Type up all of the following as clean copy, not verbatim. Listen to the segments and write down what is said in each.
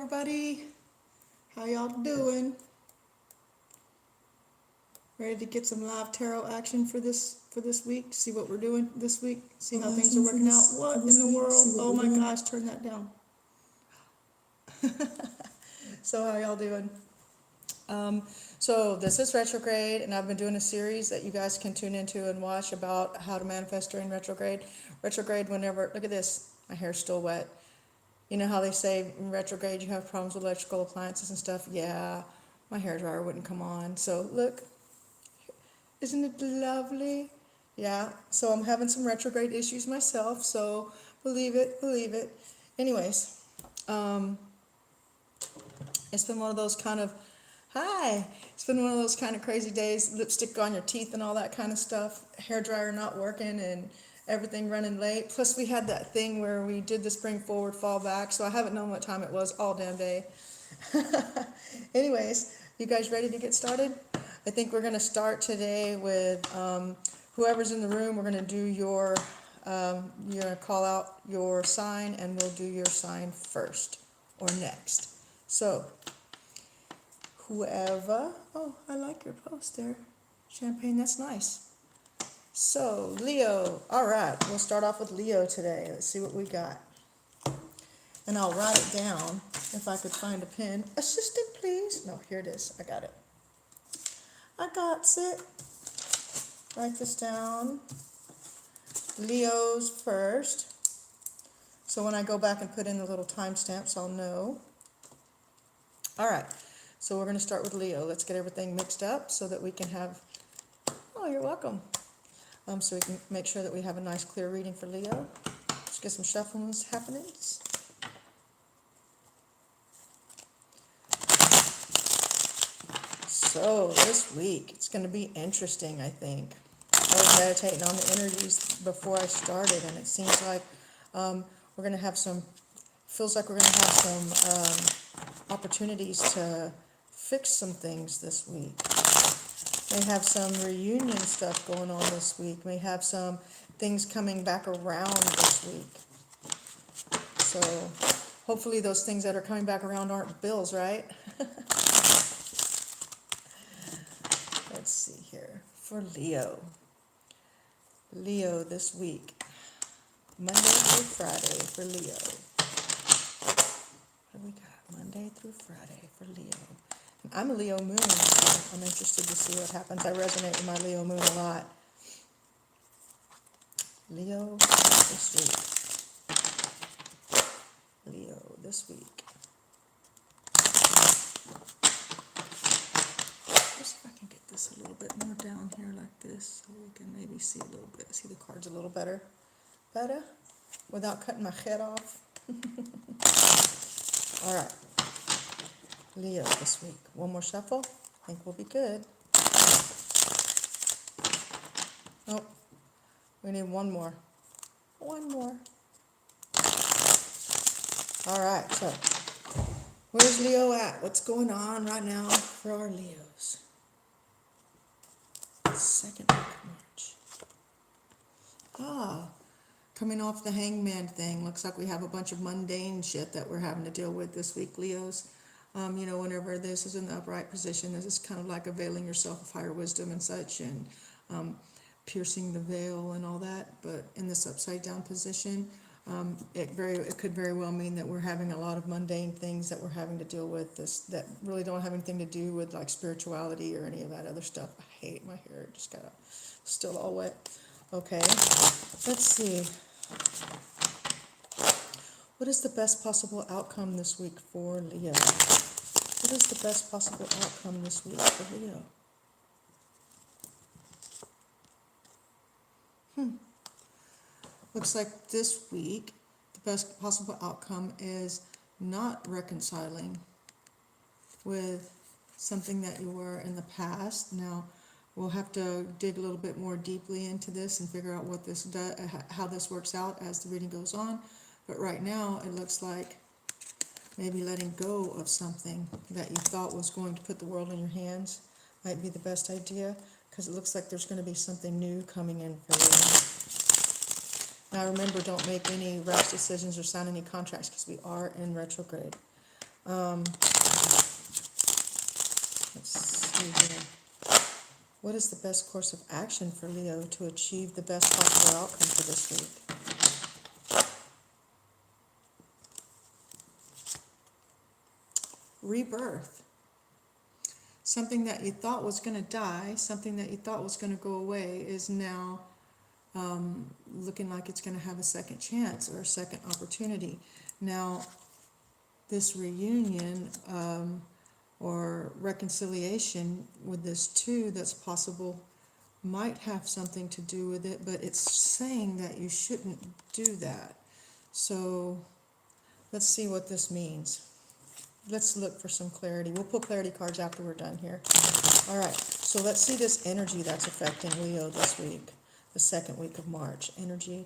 everybody. How y'all doing? Ready to get some live tarot action for this week? See what we're doing this week? See how things are working out? What in the world? Oh my gosh, turn that down. So how y'all doing? So this is retrograde, and I've been doing a series that you guys can tune into and watch about how to manifest during retrograde. Retrograde, whenever, look at this, my hair's still wet. You know how they say in retrograde you have problems with electrical appliances and stuff? Yeah, my hair dryer wouldn't come on. So look, isn't it lovely? Yeah, so I'm having some retrograde issues myself, so believe it, believe it. Anyways, it's been one of those kind of, hi, it's been one of those kind of crazy days, lipstick on your teeth and all that kind of stuff, hair dryer not working and everything running late. Plus we had that thing where we did the spring forward, fall back, so I haven't known what time it was all damn day. Anyways, you guys ready to get started? I think we're going to start today with whoever's in the room. We're going to do your, you're going to call out your sign, and we'll do your sign first or next. So, whoever, oh, I like your post there. Champagne, that's nice. So, Leo, all right, we'll start off with Leo today. Let's see what we got. And I'll write it down if I could find a pen. Assistant, please. No, here it is. I got it. I got it. Write this down. Leo's first. So when I go back and put in the little timestamps, I'll know. All right. So we're going to start with Leo. Let's get everything mixed up so that we can have, oh, you're welcome. So we can make sure that we have a nice clear reading for Leo. Let's get some shufflings happenings. So this week, it's going to be interesting, I think. I was meditating on the energies before I started, and it seems like we're going to have some, feels like we're going to have some opportunities to fix some things this week. May have some reunion stuff going on this week. May have some things coming back around this week. So hopefully those things that are coming back around aren't bills, right? Let's see here. For Leo. Leo this week. Monday through Friday for Leo. What do we got? Monday through Friday for Leo. I'm a Leo moon, so I'm interested to see what happens. I resonate with my Leo moon a lot. Leo this week. Leo this week. Let's see if I can get this a little bit more down here like this so we can maybe see a little bit, see the cards a little better. Better? Without cutting my head off. All right. Leo this week. One more shuffle. I think we'll be good. Nope. We need one more. One more. All right. So, where's Leo at? What's going on right now for our Leos? 2nd week of March. Coming off the hangman thing. Looks like we have a bunch of mundane shit that we're having to deal with this week, Leos. Whenever this is in the upright position, this is kind of like availing yourself of higher wisdom and such, and piercing the veil and all that. But in this upside down position, it could very well mean that we're having a lot of mundane things that we're having to deal with that really don't have anything to do with like spirituality or any of that other stuff. I hate my hair; it just got still all wet. Okay, let's see. What is the best possible outcome this week for Leo? What is the best possible outcome this week for Leo? Looks like this week, the best possible outcome is not reconciling with something that you were in the past. Now, we'll have to dig a little bit more deeply into this and figure out what this does, how this works out as the reading goes on. But right now, it looks like maybe letting go of something that you thought was going to put the world in your hands might be the best idea, because it looks like there's going to be something new coming in for you. Now remember, don't make any rash decisions or sign any contracts, because we are in retrograde. Um, let's see here. What is the best course of action for Leo to achieve the best possible outcome for this week? Rebirth. Something that you thought was going to die, something that you thought was going to go away is now looking like it's going to have a second chance or a second opportunity. Now, this reunion or reconciliation with this two that's possible might have something to do with it, but it's saying that you shouldn't do that. So let's see what this means. Let's look for some clarity. We'll pull clarity cards after we're done here. All right, so let's see this energy that's affecting Leo this week, the second week of March. Energy,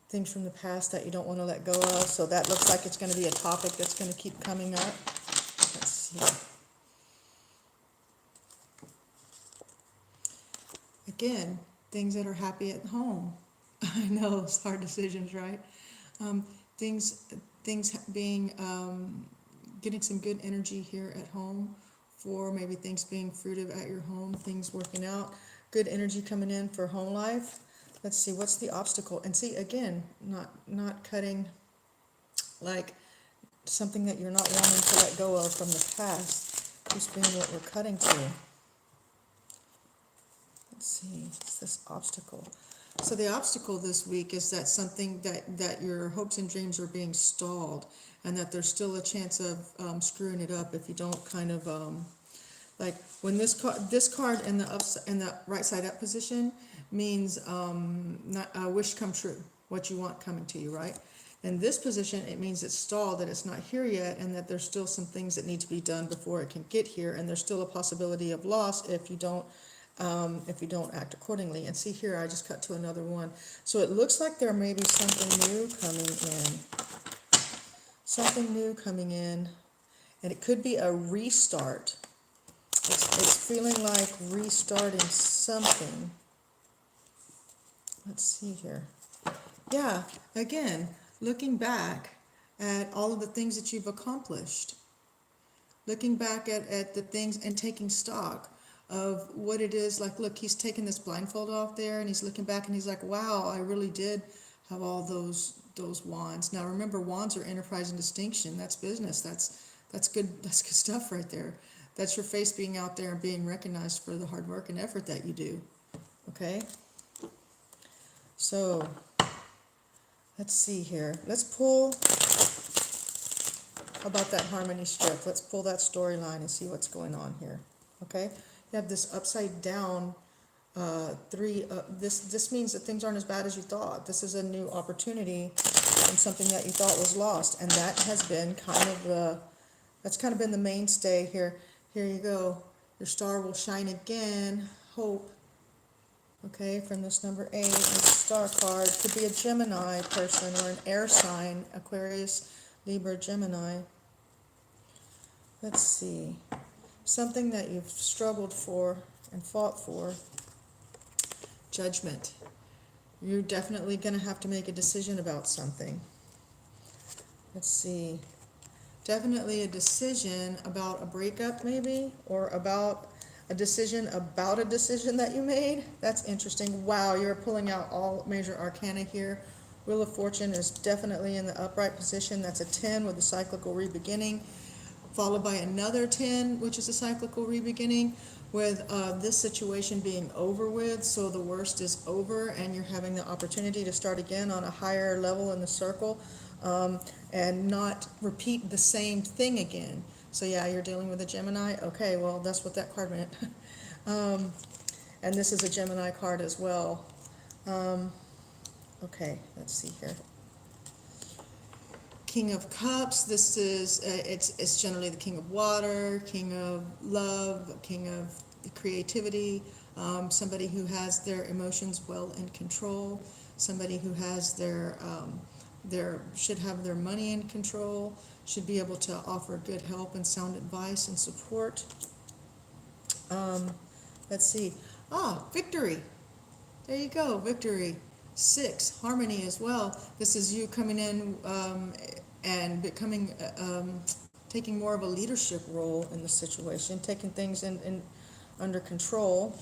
things from the past that you don't want to let go of. So that looks like it's going to be a topic that's going to keep coming up. Let's see. Again, things that are happy at home. I know it's hard decisions, right? Things being getting some good energy here at home, for maybe things being fruitive at your home, things working out, good energy coming in for home life. Let's see, what's the obstacle? And see, again, not cutting, like something that you're not wanting to let go of from the past, just being what we're cutting to. Let's see, what's this obstacle? So the obstacle this week is that something that your hopes and dreams are being stalled, and that there's still a chance of screwing it up if you don't kind of like when this card in the right side up position means not wish come true, what you want coming to you, right? In this position, it means it's stalled, that it's not here yet, and that there's still some things that need to be done before it can get here, and there's still a possibility of loss if you don't act accordingly. And see here, I just cut to another one. So it looks like there may be something new coming in. Something new coming in. And it could be a restart. It's feeling like restarting something. Let's see here. Yeah, again, looking back at all of the things that you've accomplished. Looking back at the things and taking stock of what it is. Like, look, he's taking this blindfold off there and he's looking back and he's like, wow, I really did have all those wands. Now remember, wands are enterprise and distinction. That's business. That's good stuff right there. That's your face being out there and being recognized for the hard work and effort that you do. Okay? So let's see here. Let's pull about that harmony strip. Let's pull that storyline and see what's going on here. Okay? You have this upside down three. This means that things aren't as bad as you thought. This is a new opportunity and something that you thought was lost, and that has been that's kind of been the mainstay here. Here you go. Your star will shine again. Hope. Okay, from this number 8, this star card could be a Gemini person or an air sign, Aquarius, Libra, Gemini. Let's see. Something that you've struggled for and fought for. Judgment. You're definitely going to have to make a decision about something. Let's see. Definitely a decision about a breakup maybe, or about a decision that you made. That's interesting. Wow, you're pulling out all major arcana here. Wheel of Fortune is definitely in the upright position. That's a 10 with a cyclical rebeginning, followed by another 10, which is a cyclical rebeginning, with this situation being over with. So the worst is over, and you're having the opportunity to start again on a higher level in the circle, and not repeat the same thing again. So yeah, you're dealing with a Gemini. Okay, well, that's what that card meant. And this is a Gemini card as well. Okay, let's see here. King of Cups. This is it's generally the King of Water, King of Love, King of Creativity. Somebody who has their emotions well in control. Somebody who has should have their money in control. Should be able to offer good help and sound advice and support. Let's see. Victory. There you go, victory. 6, harmony as well. This is you coming in and becoming taking more of a leadership role in the situation, taking things in under control.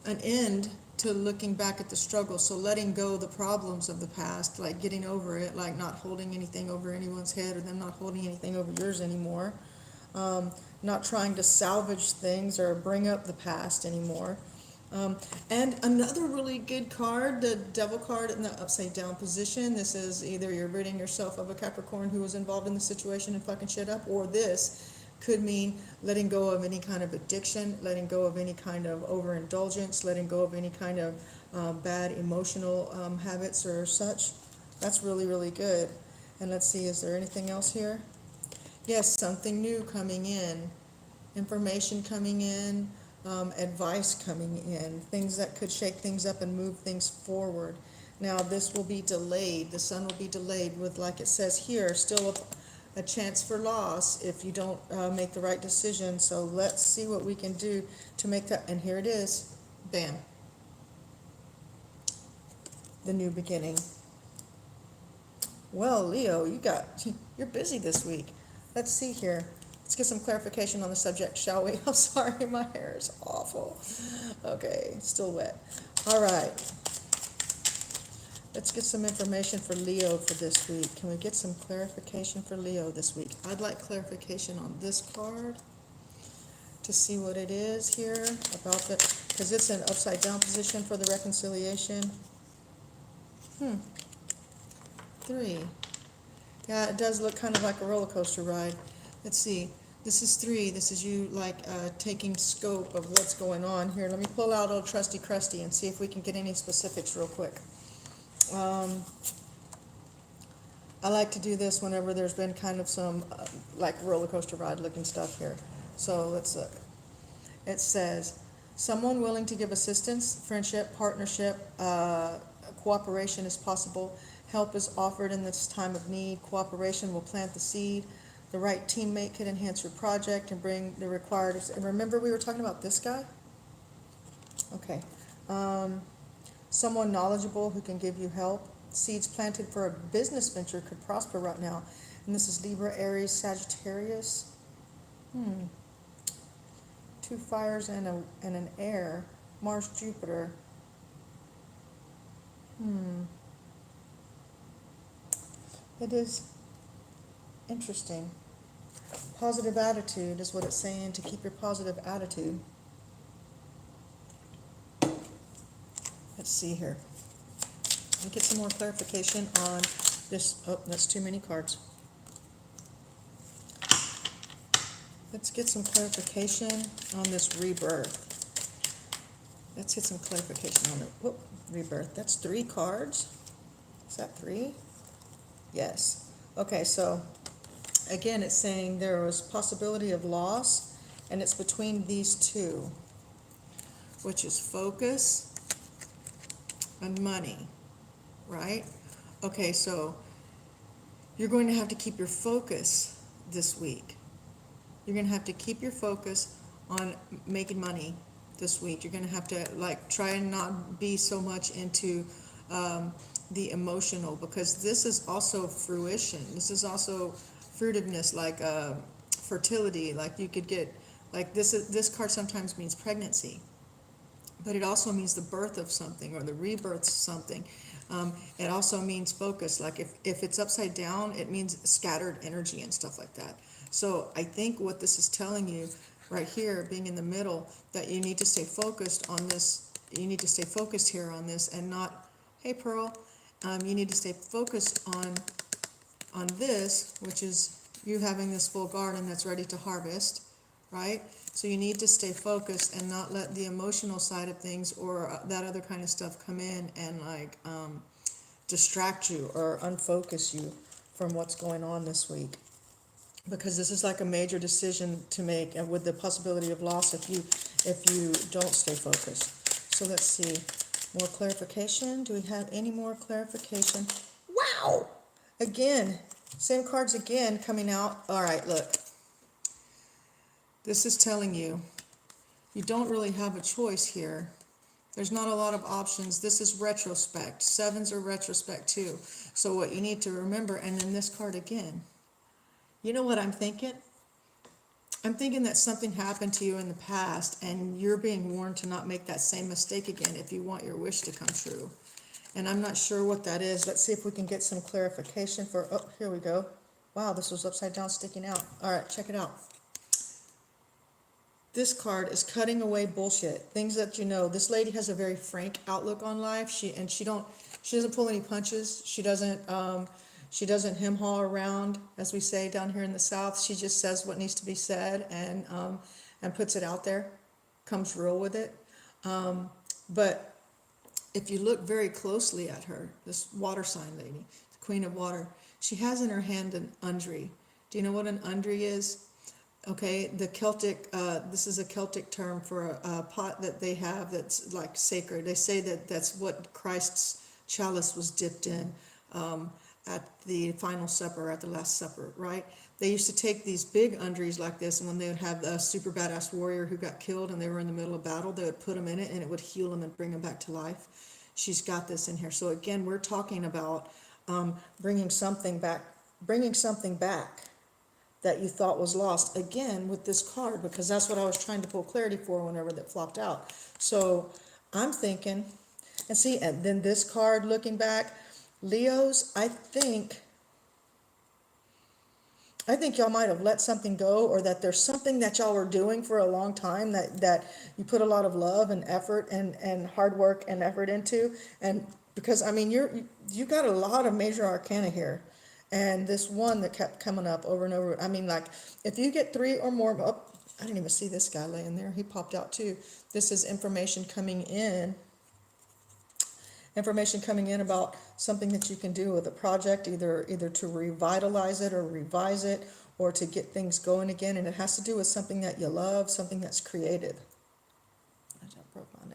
An end to looking back at the struggle, so letting go the problems of the past, like getting over it, like not holding anything over anyone's head or them not holding anything over yours anymore. Not trying to salvage things or bring up the past anymore. And another really good card, the Devil card in the upside down position. This is either you're ridding yourself of a Capricorn who was involved in the situation and fucking shit up, or this could mean letting go of any kind of addiction, letting go of any kind of overindulgence, letting go of any kind of bad emotional habits or such. That's really, really good. And let's see, is there anything else here? Yes, something new coming in, information coming in, advice coming in, things that could shake things up and move things forward. Now, this will be delayed. The sun will be delayed with, like it says here, still a chance for loss if you don't make the right decision. So let's see what we can do to make that. And here it is. Bam. The new beginning. Well, Leo, you're busy this week. Let's see here. Let's get some clarification on the subject, shall we? I'm sorry, my hair is awful. Okay, still wet. All right. Let's get some information for Leo for this week. Can we get some clarification for Leo this week? I'd like clarification on this card to see what it is here about the, because it's an upside down position for the reconciliation. 3. Yeah, it does look kind of like a roller coaster ride. Let's see. This is 3. This is you like taking scope of what's going on here. Let me pull out old Trusty Crusty and see if we can get any specifics real quick. I like to do this whenever there's been kind of some like roller coaster ride looking stuff here. So let's look. It says, someone willing to give assistance, friendship, partnership, cooperation is possible. Help is offered in this time of need. Cooperation will plant the seed. The right teammate could enhance your project and bring the required. And remember we were talking about this guy? Okay. Someone knowledgeable who can give you help. Seeds planted for a business venture could prosper right now. And this is Libra, Aries, Sagittarius. 2 fires and an air. Mars, Jupiter. It is interesting. Positive attitude is what it's saying, to keep your positive attitude. Let's see here. Let me get some more clarification on this. Oh, that's too many cards. Let's get some clarification on this rebirth. Let's get some clarification on it. Whoop, rebirth. That's 3 cards. Is that 3? Yes. Okay, so again, it's saying there was possibility of loss, and it's between these 2, which is focus and money, right? Okay, so you're going to have to keep your focus this week. You're going to have to keep your focus on making money this week. You're going to have to like try and not be so much into the emotional, because this is also fruition. This is also fruitiveness, like fertility. Like you could get like this card sometimes means pregnancy, but it also means the birth of something or the rebirth of something. It also means focus. Like if it's upside down, it means scattered energy and stuff like that. So I think what this is telling you right here, being in the middle, that you need to stay focused on this. You need to stay focused here on this and not, hey Pearl, you need to stay focused on this, which is you having this full garden that's ready to harvest, right? So you need to stay focused and not let the emotional side of things or that other kind of stuff come in and like distract you or unfocus you from what's going on this week. Because this is like a major decision to make, and with the possibility of loss if you don't stay focused. So let's see. More clarification. Do we have any more clarification? Wow! Again, same cards again coming out. All right, look. This is telling you you don't really have a choice here. There's not a lot of options. This is retrospect. 7s are retrospect too. So what you need to remember, and then this card again, You know what I'm thinking? I'm thinking that something happened to you in the past and you're being warned to not make that same mistake again if you want your wish to come true. And I'm not sure what that is. Let's see if we can get some clarification for, oh, here we go. Wow, this was upside down sticking out. All right, check it out. This card is cutting away bullshit. Things that you know. This lady has a very frank outlook on life. She doesn't pull any punches. She doesn't hem haw around, as we say down here in the South. She just says what needs to be said and puts it out there, comes real with it. But if you look very closely at her, this water sign lady, the Queen of Water, she has in her hand an undry. Do you know what an undry is? Okay, the Celtic, this is a Celtic term for a pot that they have that's like sacred. They say that that's what Christ's chalice was dipped in at the final supper, at the Last Supper, right? They used to take these big undries like this, and when they would have a super badass warrior who got killed and they were in the middle of battle, they would put them in it and it would heal them and bring them back to life. She's got this in here. So again, we're talking about bringing something back that you thought was lost, again with this card, because that's what I was trying to pull clarity for whenever that flopped out. So I'm thinking, and see, and then this card looking back, Leos, I think y'all might have let something go, or that there's something that y'all were doing for a long time that you put a lot of love and effort and hard work and effort into. And because, I mean, you got a lot of major arcana here. And this one that kept coming up over and over. I mean, like, if you get 3 or more, oh, I didn't even see this guy laying there. He popped out too. This is information coming in about something that you can do with a project, either to revitalize it or revise it, or to get things going again. And it has to do with something that you love, something that's creative. I just broke my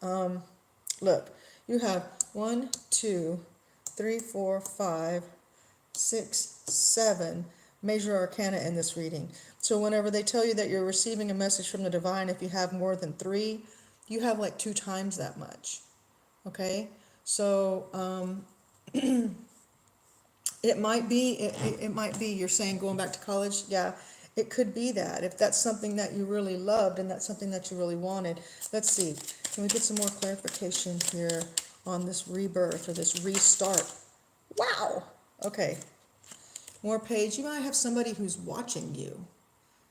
nail. Look, you have 1, 2, 3, 4, 5, 6, 7 major arcana in this reading. So whenever they tell you that you're receiving a message from the divine, if you have more than 3, you have like 2 times that much. Okay, so it might be you're saying going back to college. Yeah, it could be that, if that's something that you really loved and that's something that you really wanted. Let's see, can we get some more clarification here on this rebirth or this restart? Wow. Okay, more page. You might have somebody who's watching you,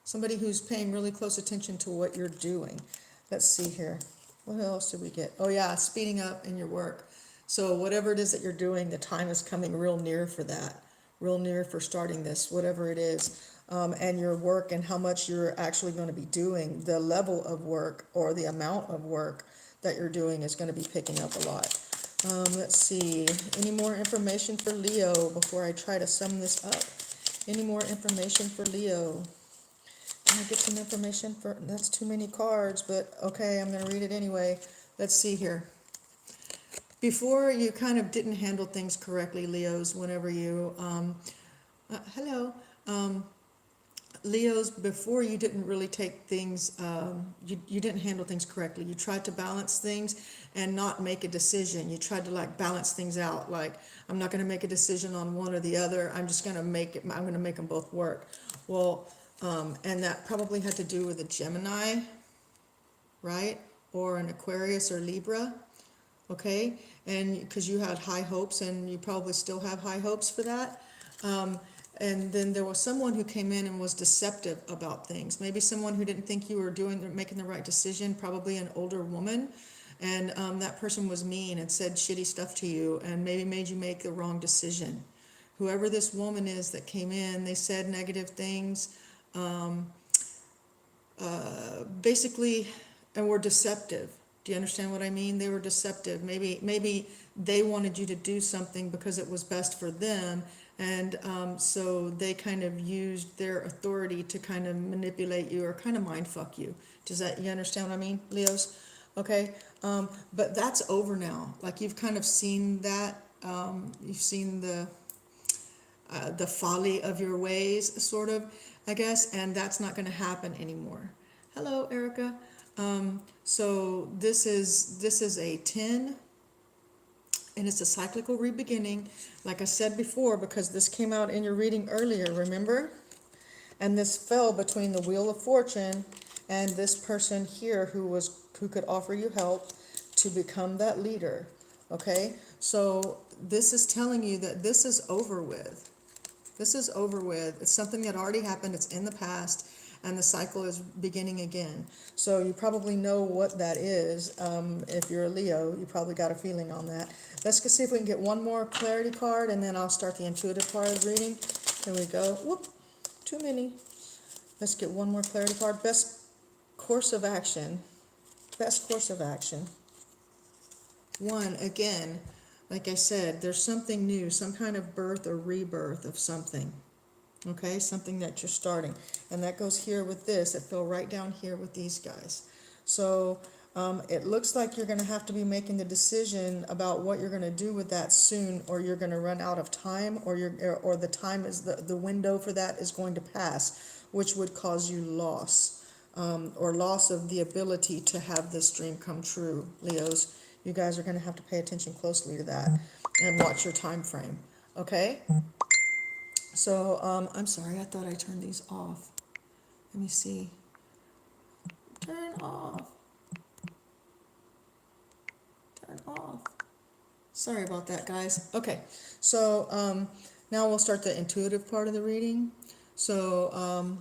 somebody who's paying really close attention to what you're doing. Let's see here. What else did we get? Oh yeah, speeding up in your work. So whatever it is that you're doing, the time is coming real near for that, real near for starting this, whatever it is. And your work and how much you're actually going to be doing, the level of work or the amount of work that you're doing is going to be picking up a lot. Let's see, any more information for Leo before I try to sum this up? Any more information for Leo? Can I get some information for, that's too many cards, but okay, I'm going to read it anyway. Let's see here. Before, you kind of didn't handle things correctly, Leos, whenever you, Leos, before you didn't really take things, you didn't handle things correctly. You tried to balance things and not make a decision. You tried to like balance things out. Like, I'm not going to make a decision on one or the other. I'm just going to make them both work. Well, and that probably had to do with a Gemini, right? Or an Aquarius or Libra, okay? And because you had high hopes and you probably still have high hopes for that. And then there was someone who came in and was deceptive about things. Maybe someone who didn't think you were making the right decision, probably an older woman. And that person was mean and said shitty stuff to you and maybe made you make the wrong decision. Whoever this woman is that came in, they said negative things. Basically, and were deceptive. Do you understand what I mean? They were deceptive. Maybe they wanted you to do something because it was best for them, and so they kind of used their authority to kind of manipulate you or kind of mind fuck you. You understand what I mean, Leos? Okay, but that's over now. Like, you've kind of seen that. You've seen the folly of your ways, sort of, I guess, and that's not going to happen anymore. Hello, Erica. So this is a 10, And it's a cyclical re-beginning, like I said before, because this came out in your reading earlier, remember? And this fell between the Wheel of Fortune and this person here who could offer you help to become that leader. Okay? So this is telling you that this is over with. This is over with. It's something that already happened, it's in the past, and the cycle is beginning again. So you probably know what that is. If you're a Leo, you probably got a feeling on that. Let's go see if we can get one more clarity card, and then I'll start the intuitive part of the reading. Here we go. Whoop, too many. Let's get one more clarity card. Best course of action. Best course of action. One, again, like I said, there's something new, some kind of birth or rebirth of something. Okay, something that you're starting. And that goes here with this. It fell right down here with these guys. So it looks like you're going to have to be making the decision about what you're going to do with that soon, or you're going to run out of time, or the time is the window for that is going to pass, which would cause you loss, or loss of the ability to have this dream come true. Leos, you guys are going to have to pay attention closely to that and watch your time frame. Okay? So, I'm sorry, I thought I turned these off. Let me see. Turn off. Turn off. Sorry about that, guys. Okay, so now we'll start the intuitive part of the reading. So,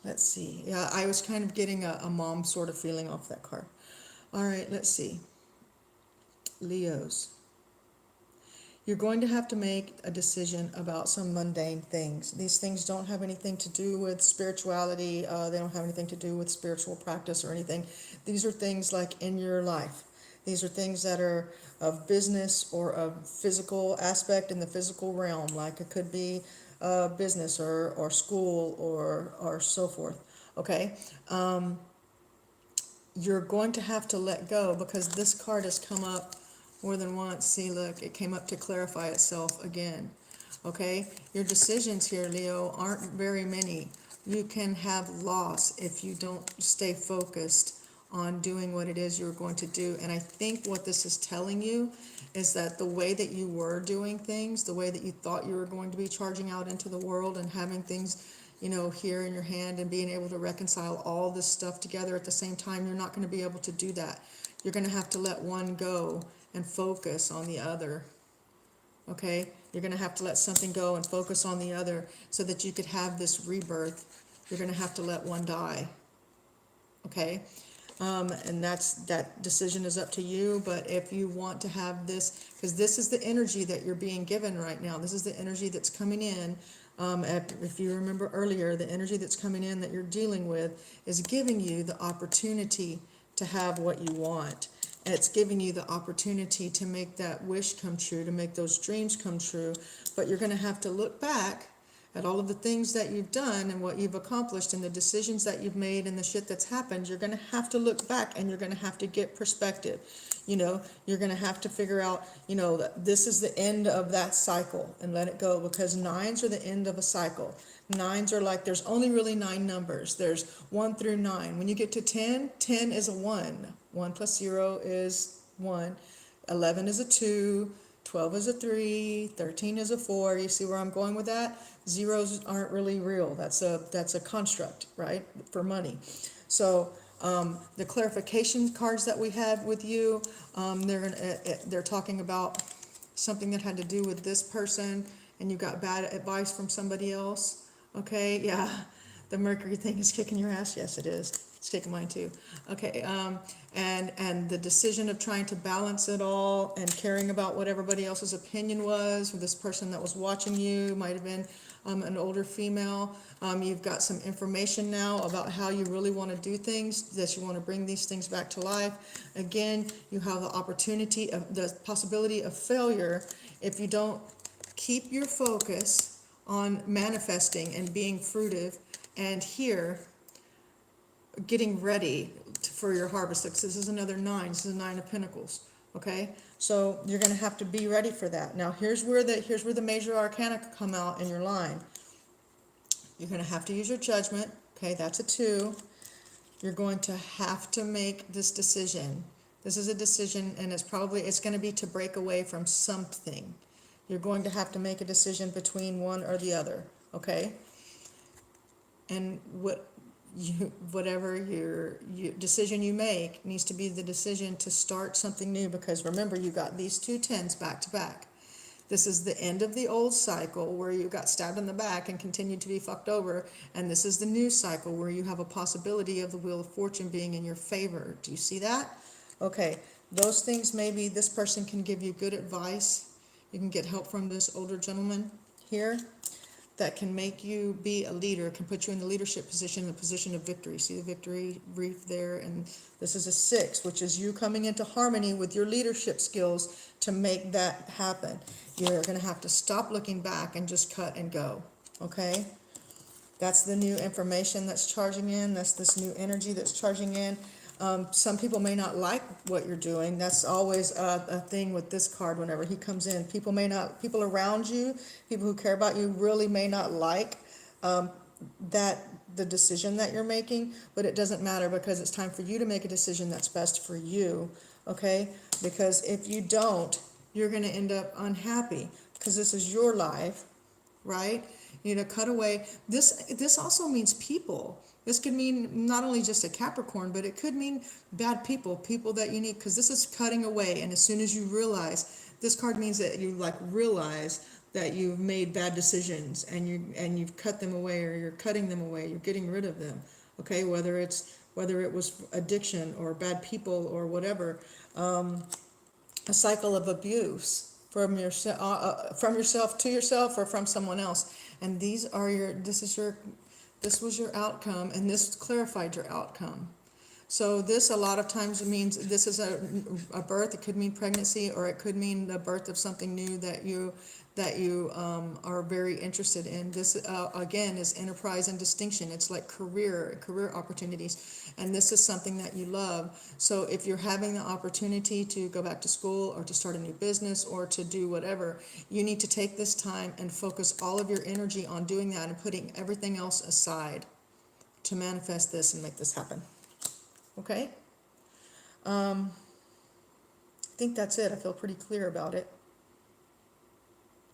let's see. Yeah, I was kind of getting a mom sort of feeling off that card. All right, let's see. Leos. You're going to have to make a decision about some mundane things. These things don't have anything to do with spirituality. They don't have anything to do with spiritual practice or anything. These are things like in your life. These are things that are of business or of physical aspect in the physical realm. Like it could be business or school or so forth. Okay? You're going to have to let go because this card has come up more than once. See, look, it came up to clarify itself again. Okay? Your decisions here, Leo, aren't very many. You can have loss if you don't stay focused on doing what it is you're going to do. And I think what this is telling you is that the way that you were doing things, the way that you thought you were going to be charging out into the world and having things, you know, here in your hand and being able to reconcile all this stuff together at the same time, you're not going to be able to do that. You're going to have to let one go and focus on the other. Okay? You're going to have to let something go and focus on the other so that you could have this rebirth. You're going to have to let one die. Okay? And that decision is up to you. But if you want to have this, because this is the energy that you're being given right now. This is the energy that's coming in. If you remember earlier, the energy that's coming in that you're dealing with is giving you the opportunity to have what you want. And it's giving you the opportunity to make that wish come true, to make those dreams come true. But you're going to have to look back at all of the things that you've done and what you've accomplished and the decisions that you've made and the shit that's happened. You're going to have to look back and you're going to have to get perspective. You know, you're going to have to figure out, you know, that this is the end of that cycle and let it go, because nines are the end of a cycle. Nines are like, there's only really 9 numbers. There's 1 through 9. When you get to 10, 10 is a 1. 1 plus 0 is 1. 11 is a 2. 12 is a 3, 13 is a 4. You see where I'm going with that? Zeros aren't really real. That's a construct, right? For money. So the clarification cards that we had with you, they're talking about something that had to do with this person, and you got bad advice from somebody else. Okay, yeah, the Mercury thing is kicking your ass. Yes, it is. It's kicking mine too. Okay, and the decision of trying to balance it all and caring about what everybody else's opinion was. This person that was watching you might have been an older female. You've got some information now about how you really want to do things, that you want to bring these things back to life. Again, you have the opportunity of the possibility of failure if you don't keep your focus on manifesting and being fruitive and here getting ready for your harvest. This is another 9. This is a 9 of Pentacles. Okay, so you're going to have to be ready for that. Now here's where the major arcana come out in your line. You're going to have to use your judgment. Okay, that's a 2. You're going to have to make this decision This is a decision, and it's going to be to break away from something. You're going to have to make a decision between one or the other, okay? And whatever your decision you make needs to be the decision to start something new, because remember, you got these two tens back to back. This is the end of the old cycle where you got stabbed in the back and continued to be fucked over, and this is the new cycle where you have a possibility of the Wheel of Fortune being in your favor. Do you see that? Okay, those things, maybe this person can give you good advice. You can get help from this older gentleman here that can make you be a leader, can put you in the leadership position, the position of victory. See the victory wreath there? And this is a 6, which is you coming into harmony with your leadership skills to make that happen. You're going to have to stop looking back and just cut and go, okay? That's the new information that's charging in. That's this new energy that's charging in. Some people may not like what you're doing. That's always a thing with this card whenever he comes in. People around you, people who care about you really may not like the decision that you're making, but it doesn't matter, because it's time for you to make a decision that's best for you, okay? Because if you don't, you're going to end up unhappy, because this is your life, right? You know, cut away. This also means people. This could mean not only just a Capricorn, but it could mean bad people that you need, because this is cutting away. And as soon as you realize, this card means that you realize that you've made bad decisions, and you've cut them away, or you're cutting them away, you're getting rid of them. Okay, whether it was addiction or bad people or whatever, a cycle of abuse from yourself to yourself, or from someone else. And this was your outcome, and this clarified your outcome. So this a lot of times means this is a birth. It could mean pregnancy, or it could mean the birth of something new that you are very interested in. This again is enterprise and distinction. It's like career opportunities, and this is something that you love. So if you're having the opportunity to go back to school, or to start a new business, or to do whatever, you need to take this time and focus all of your energy on doing that, and putting everything else aside to manifest this and make this happen. Okay? I think that's it. I feel pretty clear about it.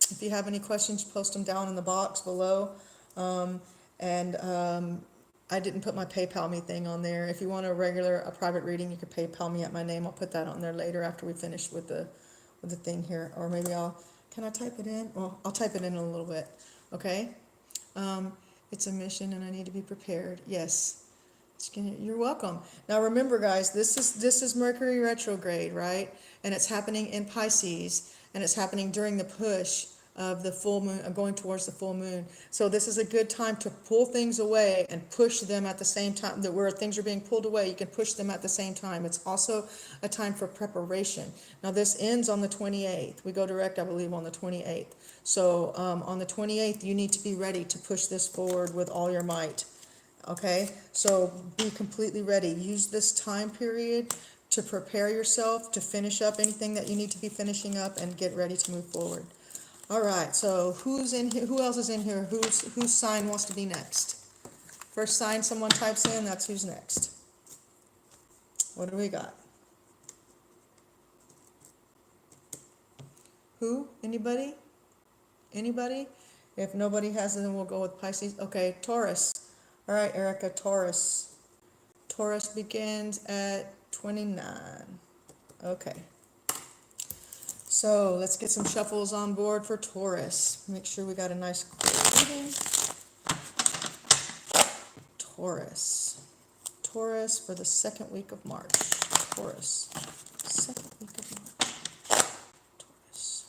If you have any questions, post them down in the box below. I didn't put my PayPal me thing on there. If you want a private reading, you can PayPal me at my name. I'll put that on there later after we finish with the thing here. Or maybe can I type it in? Well, I'll type it in a little bit. Okay? It's a mission, and I need to be prepared. Yes. You're welcome. Now remember, guys, this is Mercury retrograde, right? And it's happening in Pisces, and it's happening during the push of the full moon, going towards the full moon. So this is a good time to pull things away and push them at the same time. Where things are being pulled away, you can push them at the same time. It's also a time for preparation. Now this ends on the 28th. We go direct, I believe, on the 28th. So on the 28th, you need to be ready to push this forward with all your might. Okay, so be completely ready. Use this time period to prepare yourself to finish up anything that you need to be finishing up, and get ready to move forward. All right, so who's in here? Who else is in here? Whose sign wants to be next? First sign someone types in, that's who's next. What do we got? Who? Anybody? Anybody? If nobody has it, then we'll go with Pisces. Okay, Taurus. All right, Erica, Taurus. Taurus begins at 29. Okay. So let's get some shuffles on board for Taurus. Make sure we got a nice quick reading. Taurus. Taurus for the second week of March. Taurus. Second week of March. Taurus.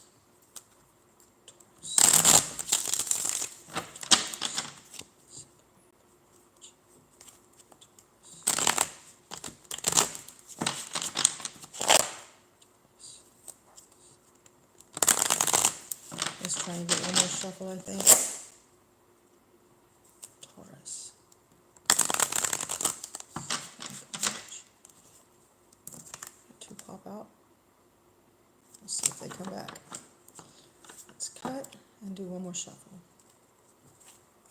Let's try and get one more shuffle, I think. Taurus. Two pop out. Let's see if they come back. Let's cut and do one more shuffle.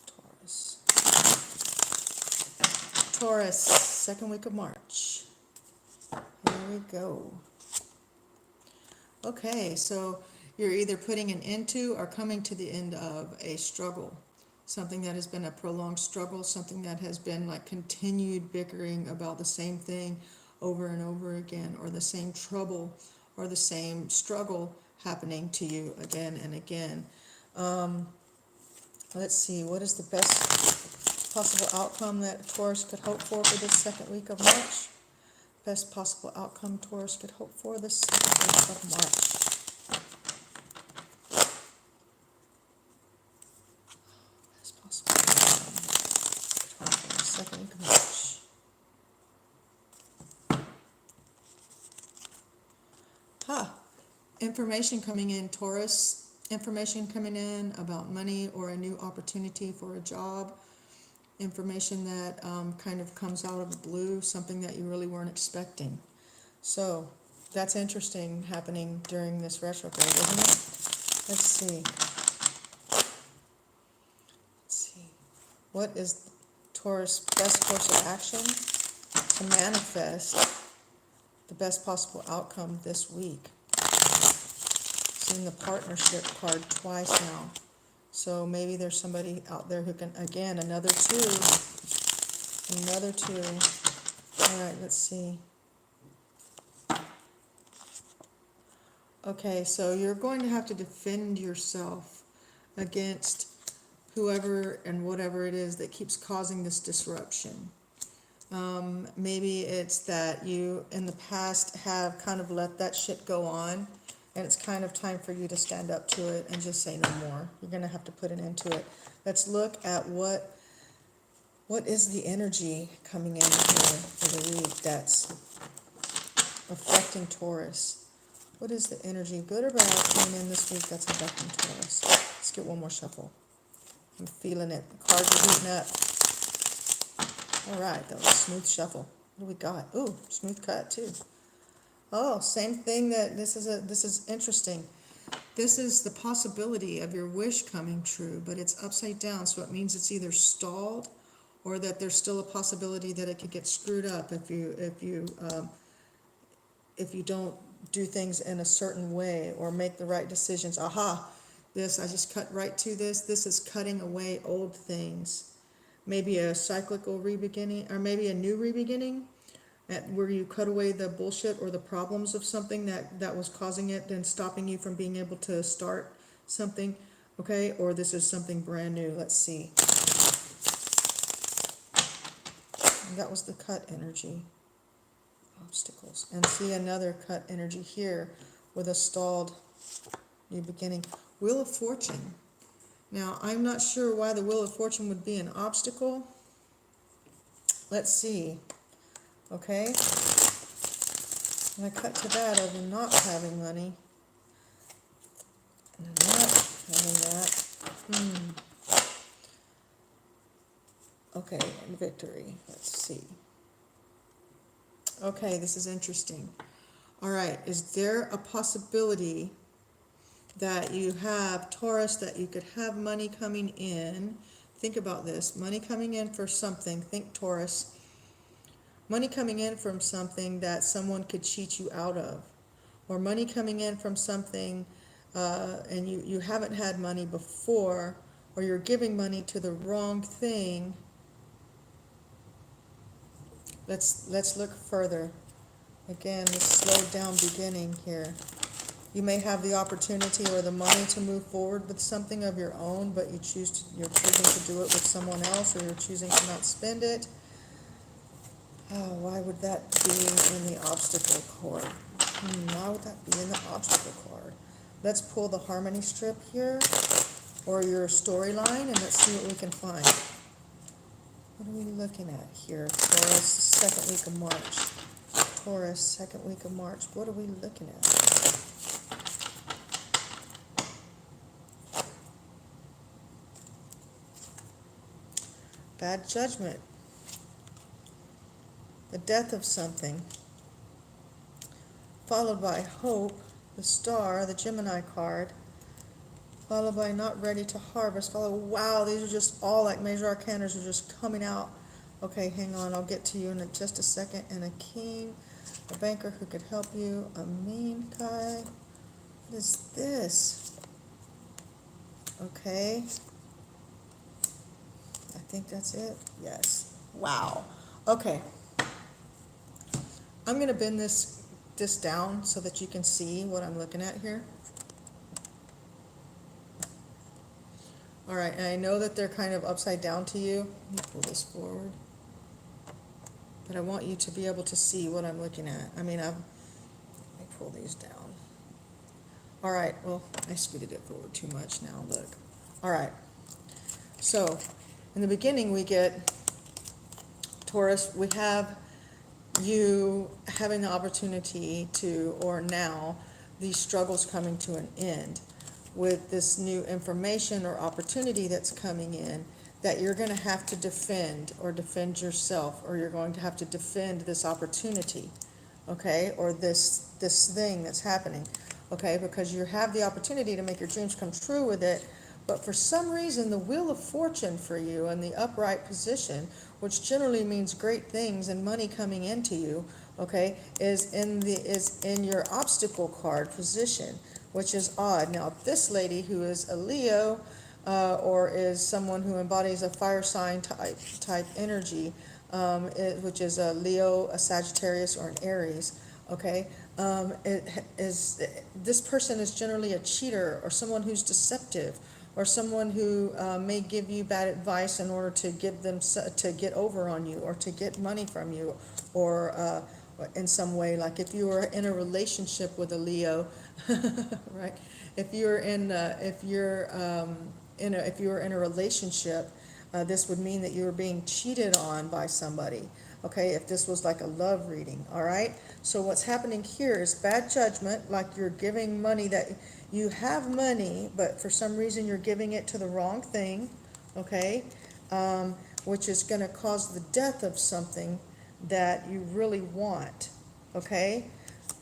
Taurus. Taurus, second week of March. Here Here we go. Okay, so you're either putting an end to or coming to the end of a struggle. Something that has been a prolonged struggle, something that has been like continued bickering about the same thing over and over again, or the same trouble or the same struggle happening to you again and again. Let's see, what is the best possible outcome that Taurus could hope for this second week of March? Best possible outcome Taurus could hope for this second week of March. Best possible outcome could hope for the second week of March. Information coming in, Taurus. Information coming in about money or a new opportunity for a job. Information that kind of comes out of the blue, something that you really weren't expecting. So that's interesting happening during this retrograde, isn't it? Let's see. What is Taurus' best course of action to manifest the best possible outcome this week? Seen the partnership card twice now. So maybe there's somebody out there who can, again, another two. All right, let's see. Okay, so you're going to have to defend yourself against whoever and whatever it is that keeps causing this disruption. Maybe it's that you in the past have kind of let that shit go on, and it's kind of time for you to stand up to it and just say no more. You're going to have to put an end to it. Let's look at what is the energy coming in here for the week that's affecting Taurus. What is the energy, good or bad, coming in this week that's affecting Taurus? Let's get one more shuffle. I'm feeling it. The cards are heating up. All right, that was a smooth shuffle. What do we got? Ooh, smooth cut too. Oh, same thing. This is interesting. This is the possibility of your wish coming true, but it's upside down, so it means it's either stalled or that there's still a possibility that it could get screwed up if you don't do things in a certain way or make the right decisions. Aha, this, I just cut right to this. This is cutting away old things. Maybe a cyclical re-beginning, or maybe a new re-beginning, where you cut away the bullshit or the problems of something that was causing it and stopping you from being able to start something, okay? Or this is something brand new. Let's see. And that was the cut energy. Obstacles. And see another cut energy here with a stalled new beginning. Wheel of Fortune. Now, I'm not sure why the Wheel of Fortune would be an obstacle. Let's see. Okay? And I cut to that of not having money. And not having that. Okay, and victory. Let's see. Okay, this is interesting. All right, is there a possibility that you have, Taurus, that you could have money coming in? Think about this. Money coming in for something. Think Taurus. Money coming in from something that someone could cheat you out of. Or money coming in from something and you haven't had money before, or you're giving money to the wrong thing. Let's look further. Again, this slowed down beginning here. You may have the opportunity or the money to move forward with something of your own, but you're choosing to do it with someone else, or you're choosing to not spend it. Oh, why would that be in the obstacle card? Why would that be in the obstacle card? Let's pull the harmony strip here, or your storyline, and let's see what we can find. What are we looking at here? Taurus, second week of March. Taurus, second week of March. What are we looking at? Bad judgment. The death of something. Followed by hope, the star, the Gemini card. Followed by not ready to harvest. Wow, these are just all like major arcanas are just coming out. Okay, hang on, I'll get to you in just a second. And a king. A banker who could help you. A mean guy. What is this? Okay. I think that's it. Yes. Wow. Okay. I'm going to bend this down so that you can see what I'm looking at here. All right, and I know that they're kind of upside down to you. Let me pull this forward. But I want you to be able to see what I'm looking at. Let me pull these down. All right, well, I scooted it forward too much now, look. All right, so in the beginning we get Taurus, we have you having the opportunity to, or now, these struggles coming to an end with this new information or opportunity that's coming in that you're going to have to defend or defend yourself, or you're going to have to defend this opportunity, okay, or this thing that's happening, okay, because you have the opportunity to make your dreams come true with it. But for some reason, the wheel of fortune for you in the upright position, which generally means great things and money coming into you, okay, is in your obstacle card position, which is odd. Now, this lady who is a Leo, or is someone who embodies a fire sign type energy, which is a Leo, a Sagittarius, or an Aries, okay, this person is generally a cheater or someone who's deceptive, or someone who may give you bad advice in order to get over on you or to get money from you, or in some way, like if you were in a relationship with a Leo, right? If you're in a relationship, this would mean that you were being cheated on by somebody. Okay, if this was like a love reading, all right? So what's happening here is bad judgment, like you're giving money that you have money, but for some reason you're giving it to the wrong thing, okay? Which is going to cause the death of something that you really want, okay?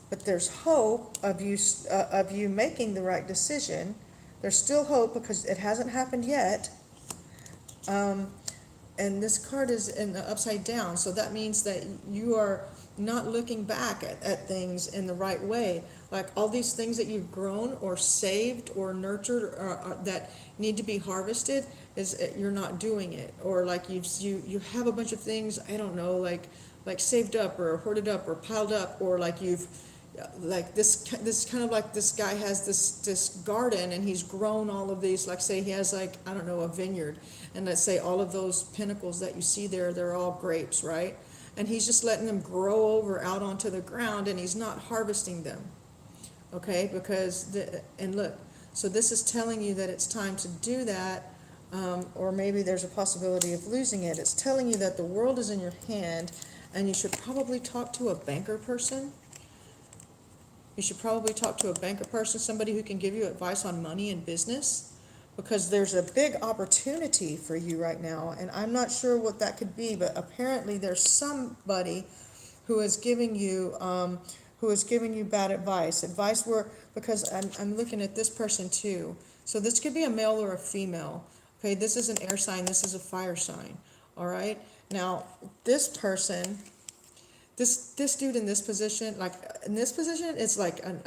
But there's hope of you making the right decision. There's still hope because it hasn't happened yet. And this card is in the upside down, so that means that you are not looking back at things in the right way. Like all these things that you've grown or saved or nurtured, or that need to be harvested, is you're not doing it. Or like you have a bunch of things, I don't know, like saved up or hoarded up or piled up, or like you've like this kind of like this guy has this garden, and he's grown all of these, like say he has like, I don't know, a vineyard, and let's say all of those pinnacles that you see there, they're all grapes, right? And he's just letting them grow over out onto the ground, and he's not harvesting them, okay? Because and look, so this is telling you that it's time to do that. Or maybe there's a possibility of losing it. It's telling you that the world is in your hand, and you should probably talk to a banker person. You should probably talk to a banker person, somebody who can give you advice on money and business, because there's a big opportunity for you right now, and I'm not sure what that could be, but apparently there's somebody who is giving you bad advice where, because I'm looking at this person too. So this could be a male or a female. Okay, this is an air sign, this is a fire sign. All right. Now, this person, this dude in this position, like in this position, it's like an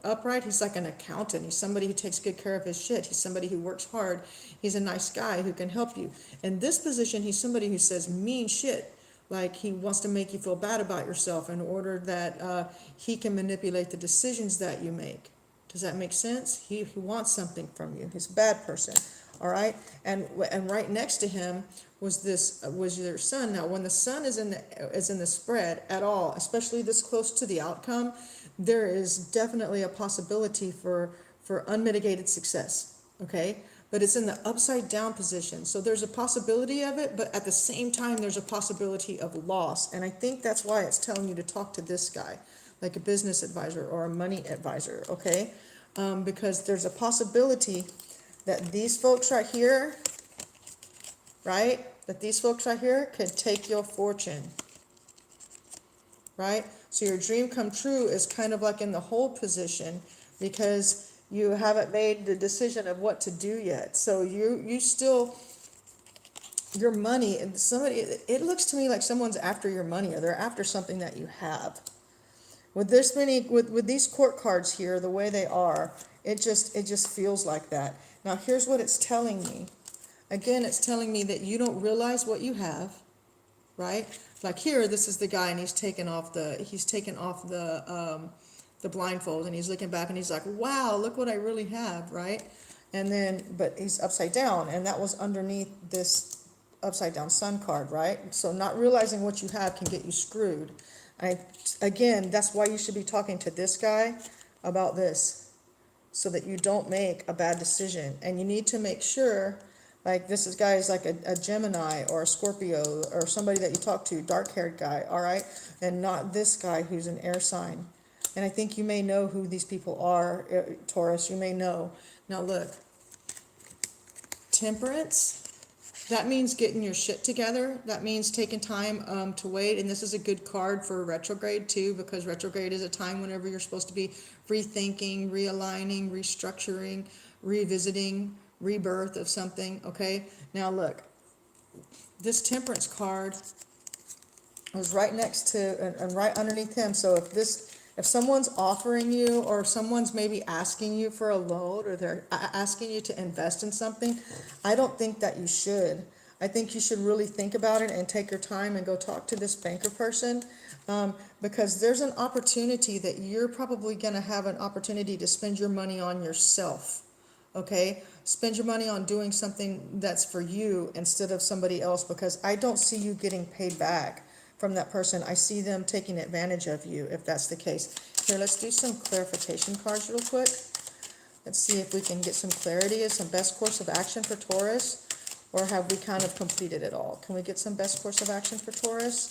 upright. He's like an accountant. He's somebody who takes good care of his shit. He's somebody who works hard. He's a nice guy who can help you. In this position, he's somebody who says mean shit. Like he wants to make you feel bad about yourself in order that he can manipulate the decisions that you make. Does that make sense? He wants something from you. He's a bad person. All right, and right next to him was your sun. Now, when the sun is in the spread at all, especially this close to the outcome, there is definitely a possibility for unmitigated success. Okay, but it's in the upside down position, so there's a possibility of it, but at the same time, there's a possibility of loss, and I think that's why it's telling you to talk to this guy, like a business advisor or a money advisor. Okay, because there's a possibility that these folks right here, right? That these folks right here could take your fortune, right? So your dream come true is kind of like in the hold position because you haven't made the decision of what to do yet. So you still, your money, and somebody, it looks to me like someone's after your money, or they're after something that you have. With this many, with these court cards here, the way they are, it just feels like that. Now, here's what it's telling me. Again, it's telling me that you don't realize what you have, right? Like here, this is the guy, and he's taken off the blindfold, and he's looking back, and he's like, wow, look what I really have, right? And then, but he's upside down, and that was underneath this upside down sun card, right? So not realizing what you have can get you screwed. Again, that's why you should be talking to this guy about this, so that you don't make a bad decision. And you need to make sure, like this guy is like a Gemini or a Scorpio or somebody that you talk to, dark-haired guy, all right? And not this guy who's an air sign. And I think you may know who these people are, Taurus, you may know. Now look, Temperance, that means getting your shit together. That means taking time to wait. And this is a good card for retrograde too, because retrograde is a time whenever you're supposed to be rethinking, realigning, restructuring, revisiting, rebirth of something, okay? Now look, this Temperance card was right next to, and right underneath him. So if someone's offering you, or someone's maybe asking you for a loan, or they're asking you to invest in something, I don't think that you should. I think you should really think about it and take your time and go talk to this banker person, because there's an opportunity that you're probably going to have an opportunity to spend your money on yourself, okay? Spend your money on doing something that's for you instead of somebody else, because I don't see you getting paid back from that person. I see them taking advantage of you, if that's the case. Here, let's do some clarification cards real quick. Let's see if we can get some clarity. Is some best course of action for Taurus, or have we kind of completed it all? Can we get some best course of action for Taurus?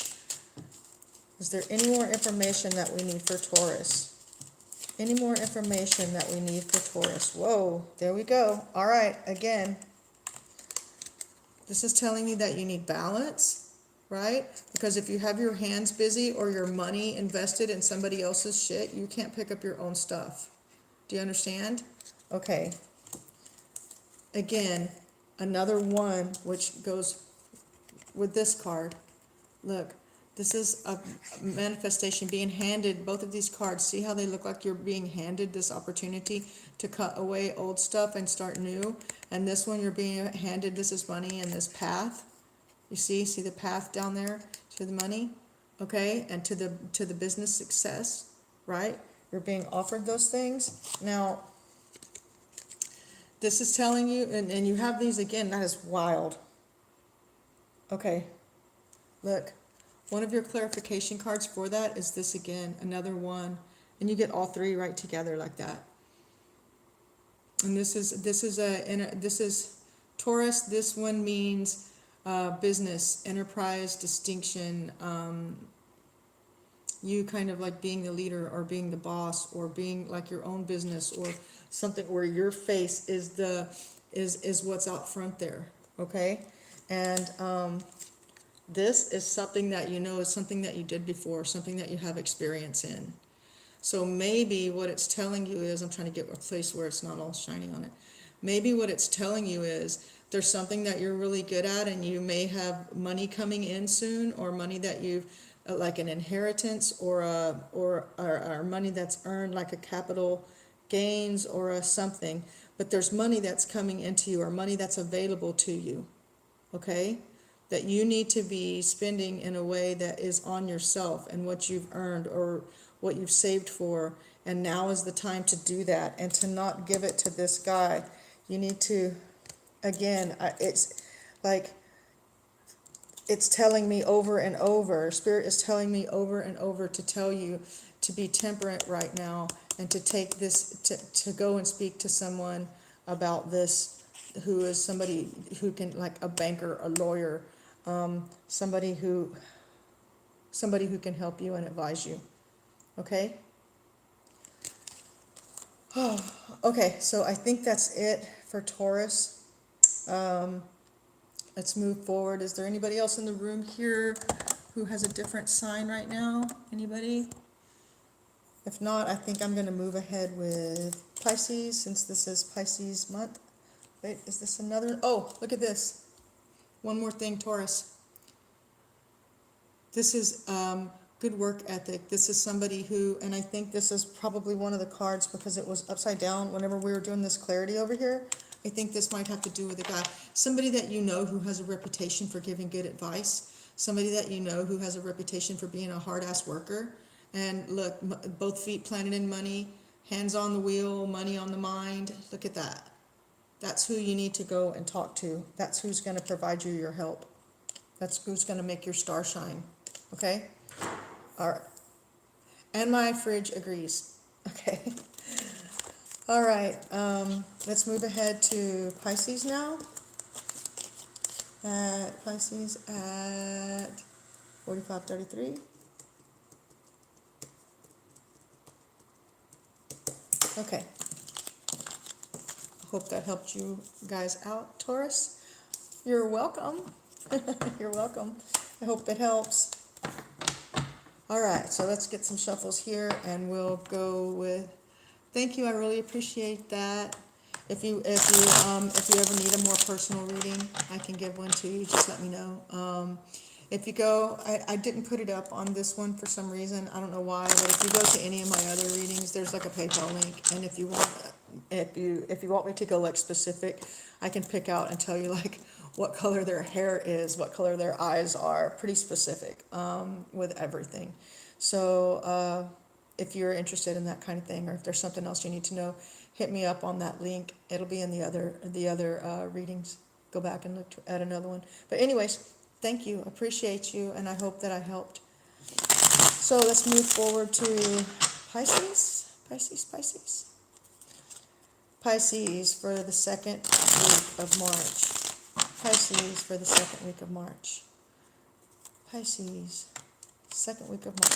Is there any more information that we need for Taurus? Any more information that we need for Taurus? Whoa, there we go. All right, again, this is telling me that you need balance, right? Because if you have your hands busy or your money invested in somebody else's shit, you can't pick up your own stuff. Do you understand? Okay. Again, another one which goes with this card. Look, this is a manifestation being handed, both of these cards. See how they look like you're being handed this opportunity to cut away old stuff and start new? And this one, you're being handed, this is money and this path. You see the path down there to the money, okay, and to the business success, right? You're being offered those things. Now, this is telling you, and you have these again, that is wild. Okay, look, one of your clarification cards for that is this again, another one, and you get all three right together like that. And this is Taurus. This one means business, enterprise, distinction, you kind of like being the leader or being the boss or being like your own business or something where your face is what's out front there, okay? And this is something that you know is something that you did before, something that you have experience in. So maybe what it's telling you is, I'm trying to get a place where it's not all shiny on it. Maybe what it's telling you is there's something that you're really good at, and you may have money coming in soon, or money that you've, like an inheritance, or money that's earned, like a capital gains or a something. But there's money that's coming into you, or money that's available to you, okay? That you need to be spending in a way that is on yourself and what you've earned or what you've saved for. And now is the time to do that, and to not give it to this guy. You need to, again, it's like, it's telling me over and over, Spirit is telling me over and over to tell you to be temperate right now, and to take this, to go and speak to someone about this, who is somebody who can, like a banker, a lawyer, somebody who can help you and advise you, okay? Oh, okay, so I think that's it for Taurus. Let's move forward. Is there anybody else in the room here who has a different sign right now? Anybody? If not, I think I'm going to move ahead with Pisces, since this is Pisces month. Wait, is this another? Oh, look at this. One more thing, Taurus. This is good work ethic. This is somebody who, and I think this is probably one of the cards because it was upside down whenever we were doing this clarity over here. I think this might have to do with a guy, somebody that you know who has a reputation for giving good advice, somebody that you know who has a reputation for being a hard-ass worker. And look, both feet planted in money, hands on the wheel, money on the mind. Look at that. That's who you need to go and talk to. That's who's going to provide you your help. That's who's going to make your star shine. Okay? All right. And my fridge agrees. Okay. All right. Let's move ahead to Pisces now. Pisces at 45:33. Okay. Hope that helped you guys out, Taurus. You're welcome. You're welcome. I hope it helps. All right, so let's get some shuffles here, and we'll go with. Thank you. I really appreciate that. If you ever need a more personal reading, I can give one to you. Just let me know. If you go, I didn't put it up on this one for some reason. I don't know why, but if you go to any of my other readings, there's like a PayPal link, and if you want me to go like specific, I can pick out and tell you like what color their hair is, what color their eyes are, pretty specific with everything. So if you're interested in that kind of thing, or if there's something else you need to know, hit me up on that link. It'll be in the other readings. Go back and look at another one. But anyways, thank you. Appreciate you, and I hope that I helped. So let's move forward to Pisces. Pisces for the second week of March. Pisces for the second week of March. Pisces, second week of March.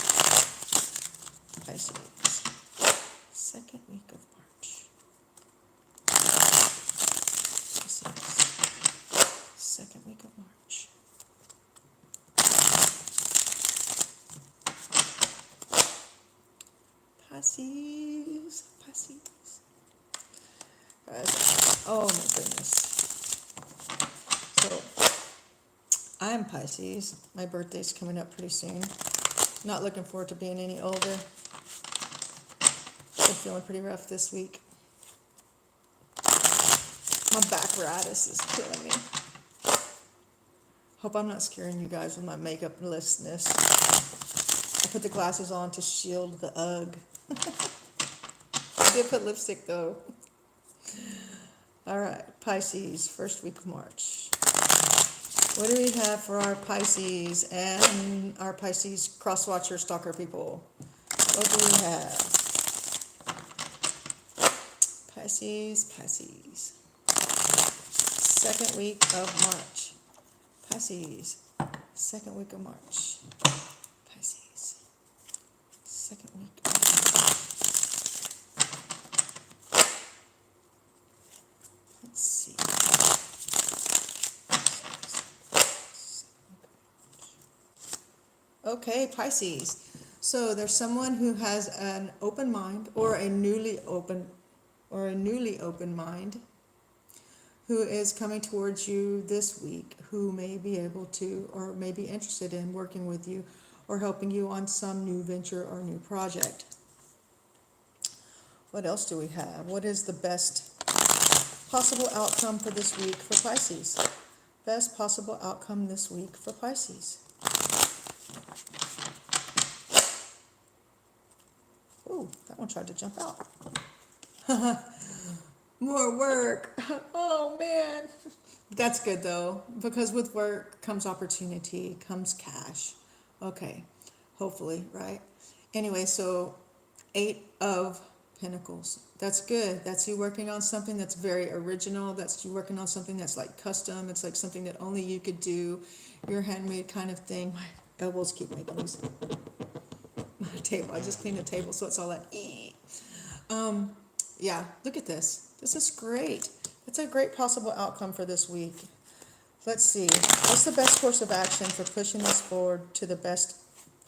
Pisces, second week of March. Pisces, second week of March. Pisces. Oh my goodness. So, I'm Pisces. My birthday's coming up pretty soon. Not looking forward to being any older. Been feeling pretty rough this week. My backaratus is killing me. Hope I'm not scaring you guys with my makeup-lessness. I put the glasses on to shield the ugh. I did put lipstick though. All right, Pisces, first week of March. What do we have for our Pisces and our Pisces cross-watcher stalker people? What do we have? Pisces. Second week of March. Pisces, second week of March. Pisces, second week of March. Let's see. Okay, Pisces. So there's someone who has an open mind or a newly open mind who is coming towards you this week, who may be able to or may be interested in working with you or helping you on some new venture or new project. What else do we have? What is the best possible outcome for this week for Pisces? Best possible outcome this week for Pisces. Ooh, that one tried to jump out. More work. Oh, man. That's good, though, because with work comes opportunity, comes cash. Okay, hopefully, right? Anyway, so 8 of Pentacles. That's good. That's you working on something that's very original. That's you working on something that's like custom. It's like something that only you could do. Your handmade kind of thing. My elbows keep making these. My table. I just cleaned the table, so it's all like, yeah, look at this. This is great. It's a great possible outcome for this week. Let's see. What's the best course of action for pushing this forward to the best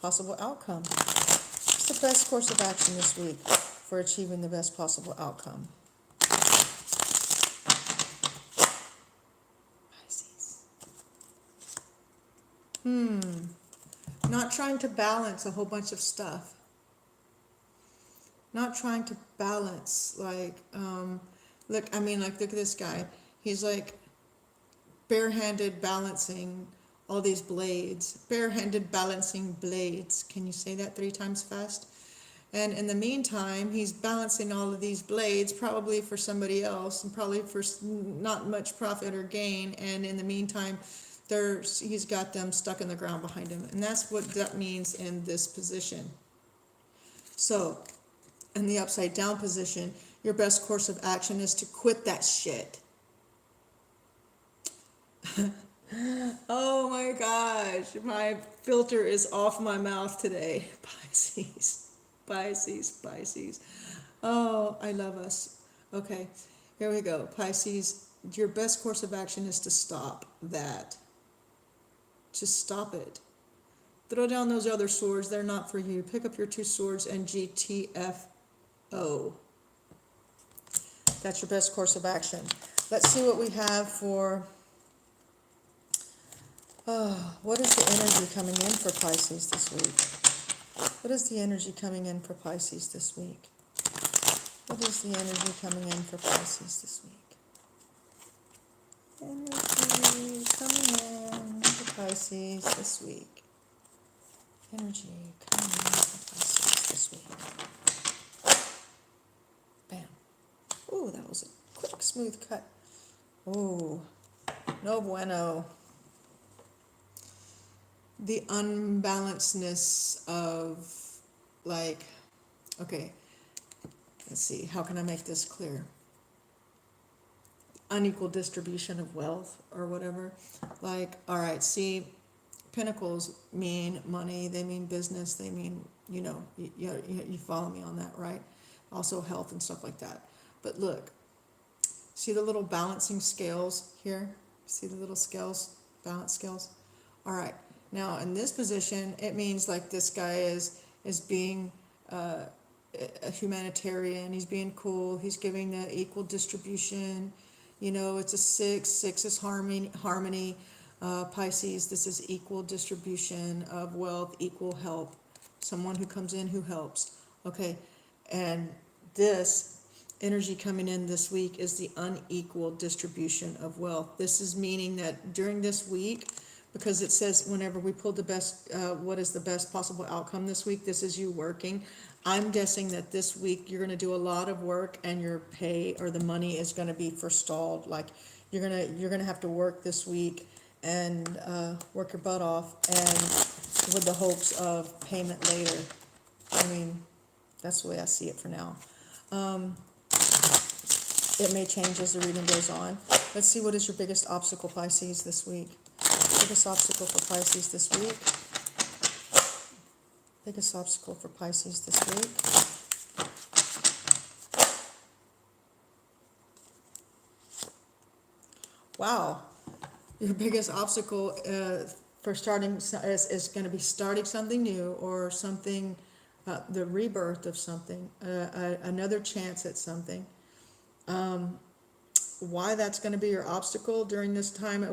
possible outcome? What's the best course of action this week for achieving the best possible outcome? Pisces. Not trying to balance a whole bunch of stuff. Not trying to balance, like, look, I mean, like, look at this guy. He's like barehanded balancing all these blades. Barehanded balancing blades. Can you say that 3 times fast? And in the meantime, he's balancing all of these blades, probably for somebody else, and probably for not much profit or gain. And in the meantime, he's got them stuck in the ground behind him. And that's what that means in this position. So, in the upside down position, your best course of action is to quit that shit. Oh my gosh, my filter is off my mouth today. Pisces. Pisces, Pisces. Oh, I love us. Okay, here we go. Pisces, your best course of action is to stop that. Just stop it. Throw down those other swords. They're not for you. Pick up your 2 swords and GTFO. That's your best course of action. Let's see what we have for... what is the energy coming in for Pisces this week? What is the energy coming in for Pisces this week? What is the energy coming in for Pisces this week? Energy coming in for Pisces this week. Energy coming in for Pisces this week. Bam. Ooh, that was a quick, smooth cut. Ooh, no bueno. The unbalancedness of, like, okay, let's see, how can I make this clear? Unequal distribution of wealth or whatever. Like, all right, see, pentacles mean money, they mean business, they mean, you follow me on that, right? Also health and stuff like that. But look, see the little balancing scales here? See the little scales, balance scales? All right. Now, in this position, it means like this guy is being a humanitarian. He's being cool. He's giving the equal distribution. It's a 6. 6 is harmony. Pisces, this is equal distribution of wealth, equal help. Someone who comes in who helps. Okay, and this energy coming in this week is the unequal distribution of wealth. This is meaning that during this week, because it says whenever we pull the best, what is the best possible outcome this week, this is you working. I'm guessing that this week you're going to do a lot of work and your pay or the money is going to be forestalled. Like you're going to have to work this week and work your butt off, and with the hopes of payment later. I mean, that's the way I see it for now. It may change as the reading goes on. Let's see, what is your biggest obstacle, Pisces, this week? Biggest obstacle for Pisces this week. Biggest obstacle for Pisces this week. Wow. Your biggest obstacle for starting is going to be starting something new, or something, the rebirth of something, another chance at something. Why that's going to be your obstacle during this time,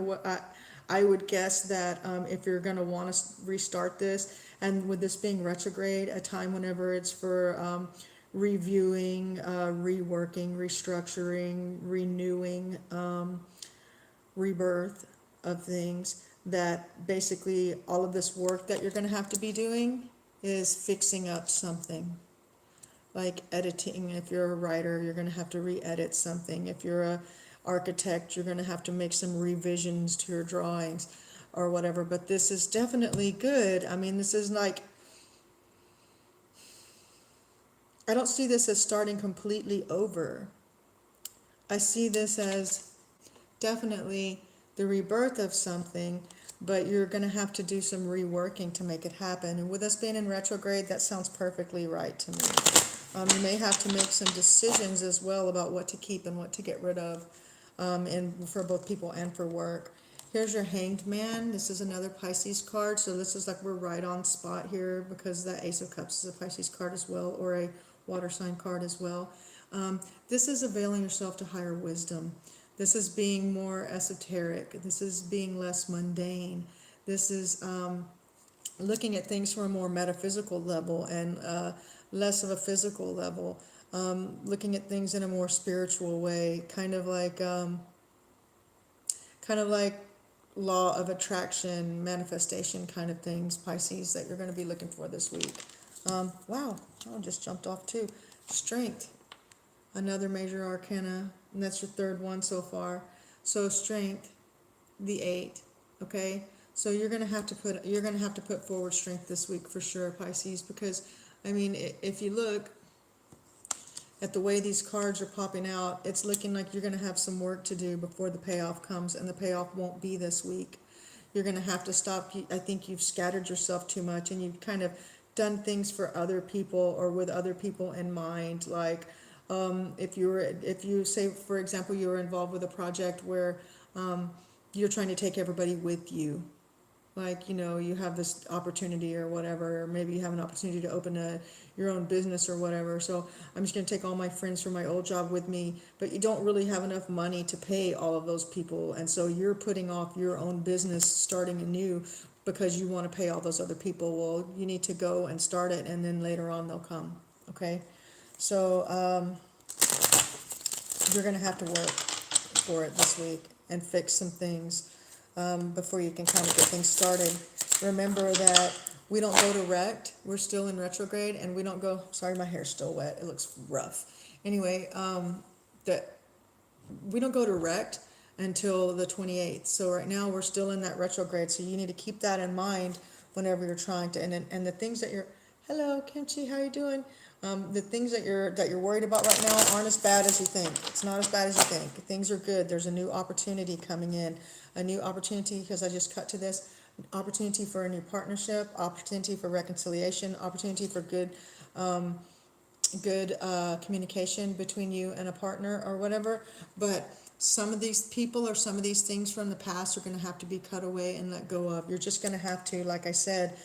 I would guess that if you're going to want to restart this, and with this being retrograde, a time whenever it's for reviewing, reworking, restructuring, renewing, rebirth of things, that basically all of this work that you're going to have to be doing is fixing up something. Like editing, if you're a writer, you're going to have to re-edit something. If you're a architect, you're going to have to make some revisions to your drawings or whatever. But this is definitely good. I mean, this is like, I don't see this as starting completely over. I see this as definitely the rebirth of something, but you're going to have to do some reworking to make it happen. And with us being in retrograde, that sounds perfectly right to me. You may have to make some decisions as well about what to keep and what to get rid of, and for both people and for work. Here's your Hanged Man. This is another Pisces card. So this is like we're right on spot here, because the Ace of Cups is a Pisces card as well, or a water sign card as well. This is availing yourself to higher wisdom. This is being more esoteric. This is being less mundane. This is looking at things from a more metaphysical level and less of a physical level, looking at things in a more spiritual way, kind of like law of attraction, manifestation kind of things, Pisces, that you're going to be looking for this week. Wow, I just jumped off too. Strength, another major arcana, and that's your third one so far. So strength, the 8, okay? So you're going to have to put forward strength this week for sure, Pisces, because I mean, if you look at the way these cards are popping out, it's looking like you're going to have some work to do before the payoff comes, and the payoff won't be this week. You're going to have to stop. I think you've scattered yourself too much, and you've kind of done things for other people or with other people in mind. Like if you say, for example, you were involved with a project where you're trying to take everybody with you. Like, you have this opportunity or whatever, or maybe you have an opportunity to open your own business or whatever. So I'm just going to take all my friends from my old job with me, but you don't really have enough money to pay all of those people. And so you're putting off your own business, starting anew, because you want to pay all those other people. Well, you need to go and start it, and then later on they'll come. Okay. So you're going to have to work for it this week and fix some things before you can kind of get things started. Remember that we don't go direct. We're still in retrograde, and we don't go. Sorry, my hair's still wet. It looks rough. Anyway, that we don't go direct until the 28th. So right now we're still in that retrograde. So you need to keep that in mind whenever you're trying to. And the things that you're. Hello, Kimchi. How you doing? The things that you're worried about right now aren't as bad as you think. It's not as bad as you think. Things are good. There's a new opportunity coming in, a new opportunity, because I just cut to this, opportunity for a new partnership, opportunity for reconciliation, opportunity for good communication between you and a partner or whatever. But some of these people or some of these things from the past are going to have to be cut away and let go of. You're just going to have to, like I said,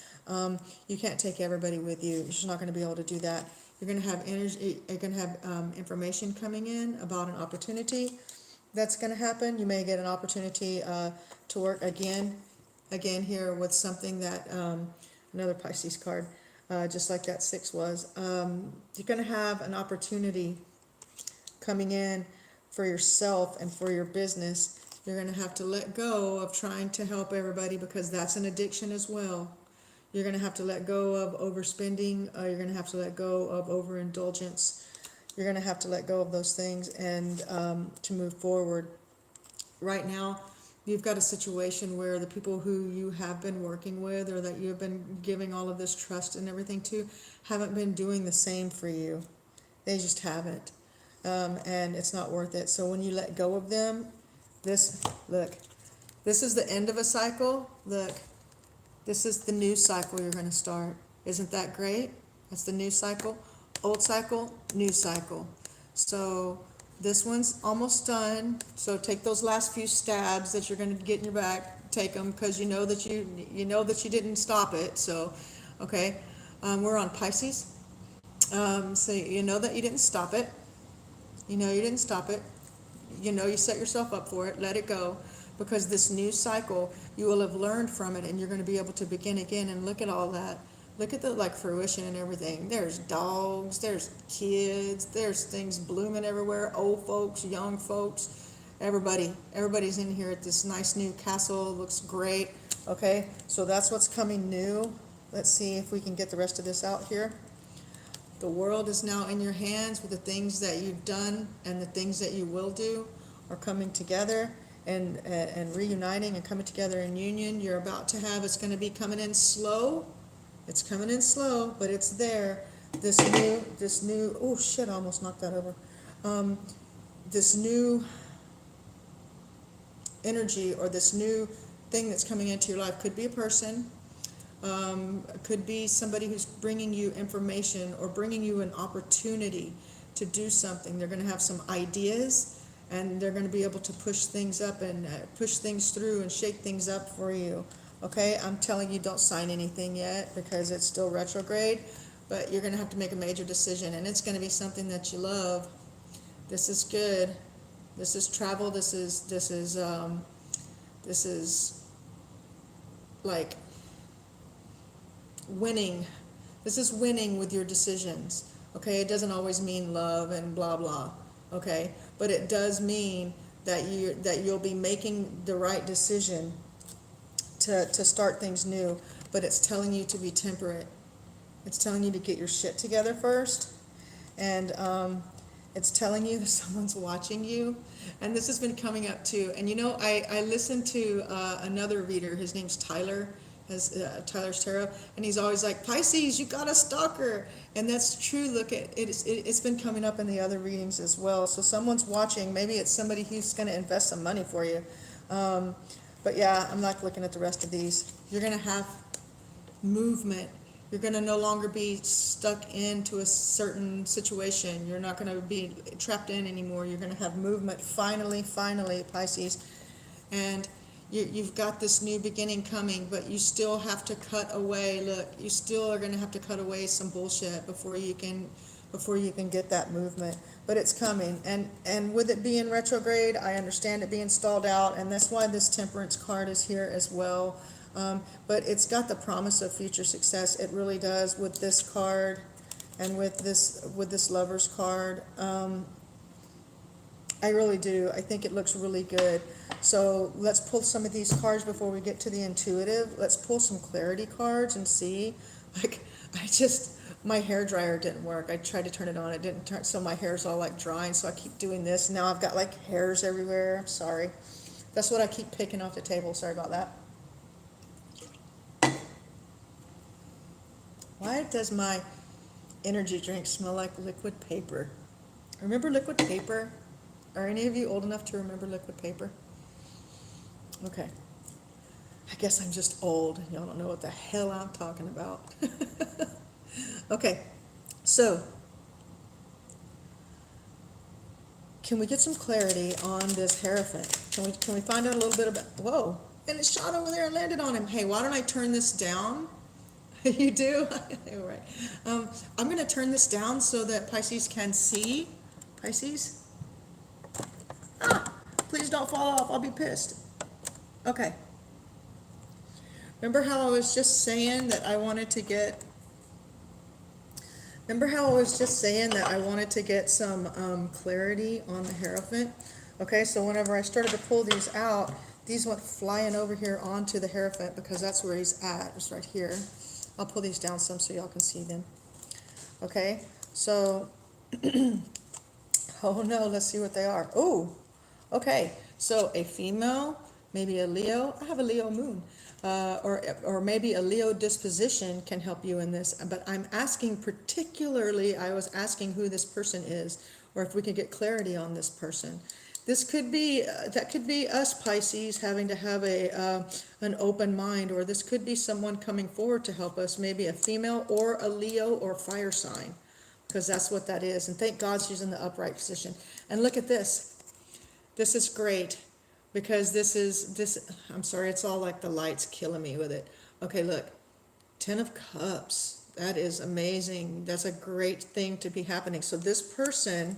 you can't take everybody with you. You're just not going to be able to do that. You're going to have energy. You're going to have information coming in about an opportunity that's going to happen. You may get an opportunity to work again here with something that another Pisces card, just like that 6 was. You're going to have an opportunity coming in for yourself and for your business. You're going to have to let go of trying to help everybody, because that's an addiction as well. You're going to have to let go of overspending. You're going to have to let go of overindulgence. You're going to have to let go of those things and to move forward. Right now, you've got a situation where the people who you have been working with, or that you have been giving all of this trust and everything to, haven't been doing the same for you. They just haven't. And it's not worth it. So when you let go of them, this is the end of a cycle. Look. This is the new cycle you're going to start. Isn't that great? That's the new cycle. Old cycle, new cycle. So this one's almost done. So take those last few stabs that you're going to get in your back. Take them, because you know that you didn't stop it. So, okay, we're on Pisces. So you know that you didn't stop it. You know you didn't stop it. You know you set yourself up for it. Let it go. Because this new cycle, you will have learned from it, and you're going to be able to begin again. And look at all that. Look at the fruition and everything. There's dogs, there's kids, there's things blooming everywhere. Old folks, young folks, everybody's in here at this nice new castle. It looks great. Okay, so that's what's coming new. Let's see if we can get the rest of this out here. The world is now in your hands, with the things that you've done and the things that you will do are coming together. And reuniting and coming together in union. You're about to have, it's going to be coming in slow. It's coming in slow, but it's there. This new, oh shit, I almost knocked that over. This new energy, or this new thing that's coming into your life, could be a person, could be somebody who's bringing you information or bringing you an opportunity to do something. They're going to have some ideas, and they're going to be able to push things up and push things through and shake things up for you. Okay, I'm telling you, don't sign anything yet, because it's still retrograde, but you're going to have to make a major decision, and it's going to be something that you love. This is good. This is travel. This is like winning. This is winning with your decisions. Okay, it doesn't always mean love and blah blah. Okay, but it does mean that you'll be making the right decision to start things new. But it's telling you to be temperate. It's telling you to get your shit together first, and it's telling you that someone's watching you. And this has been coming up too. And you know, I listened to another reader. His name's Tyler, has Tyler's Tarot, and he's always like, Pisces, you got a stalker. And that's true. Look, it's been coming up in the other readings as well. So someone's watching. Maybe it's somebody who's going to invest some money for you. But yeah, I'm not looking at the rest of these. You're going to have movement. You're going to no longer be stuck into a certain situation. You're not going to be trapped in anymore. You're going to have movement. Finally, Pisces. And you've got this new beginning coming, but you still have to cut away. Look, you still are going to have to cut away some bullshit before you can get that movement. But it's coming. And with it being retrograde, I understand it being stalled out, and that's why this Temperance card is here as well. But it's got the promise of future success. It really does with this card and with this Lover's card. I really do. I think it looks really good. So let's pull some of these cards before we get to the intuitive. Let's pull some clarity cards and see. Like, my hair dryer didn't work. I tried to turn it on. It didn't turn, so my hair's all like drying. So I keep doing this. Now I've got like hairs everywhere. I'm sorry. That's what I keep picking off the table. Sorry about that. Why does my energy drink smell like liquid paper? Remember liquid paper? Are any of you old enough to remember liquid paper? Okay. I guess I'm just old. Y'all don't know what the hell I'm talking about. Okay. So, can we get some clarity on this Hierophant? Can we find out a little bit about... Whoa. And it shot over there and landed on him. Hey, why don't I turn this down? You do? All right. I'm going to turn this down so that Pisces can see. Pisces? Please don't fall off. I'll be pissed. Okay. Remember how I was just saying that I wanted to get... Remember how I was just saying that I wanted to get some clarity on the Hierophant? Okay, so whenever I started to pull these out, these went flying over here onto the Hierophant because that's where he's at. It's right here. I'll pull these down some so y'all can see them. Okay, so... Oh no, let's see what they are. Oh, okay. So a female, maybe a Leo. I have a Leo moon. Or maybe a Leo disposition can help you in this. But I'm asking particularly, I was asking who this person is, or if we could get clarity on this person. This could be, that could be us Pisces having to have an open mind, or this could be someone coming forward to help us, maybe a female or a Leo or fire sign, because that's what that is. And thank God she's in the upright position. And look at this. This is great. Because this, I'm sorry, it's all like the light's killing me with it. Okay, look, 10 of Cups. That is amazing. That's a great thing to be happening. So this person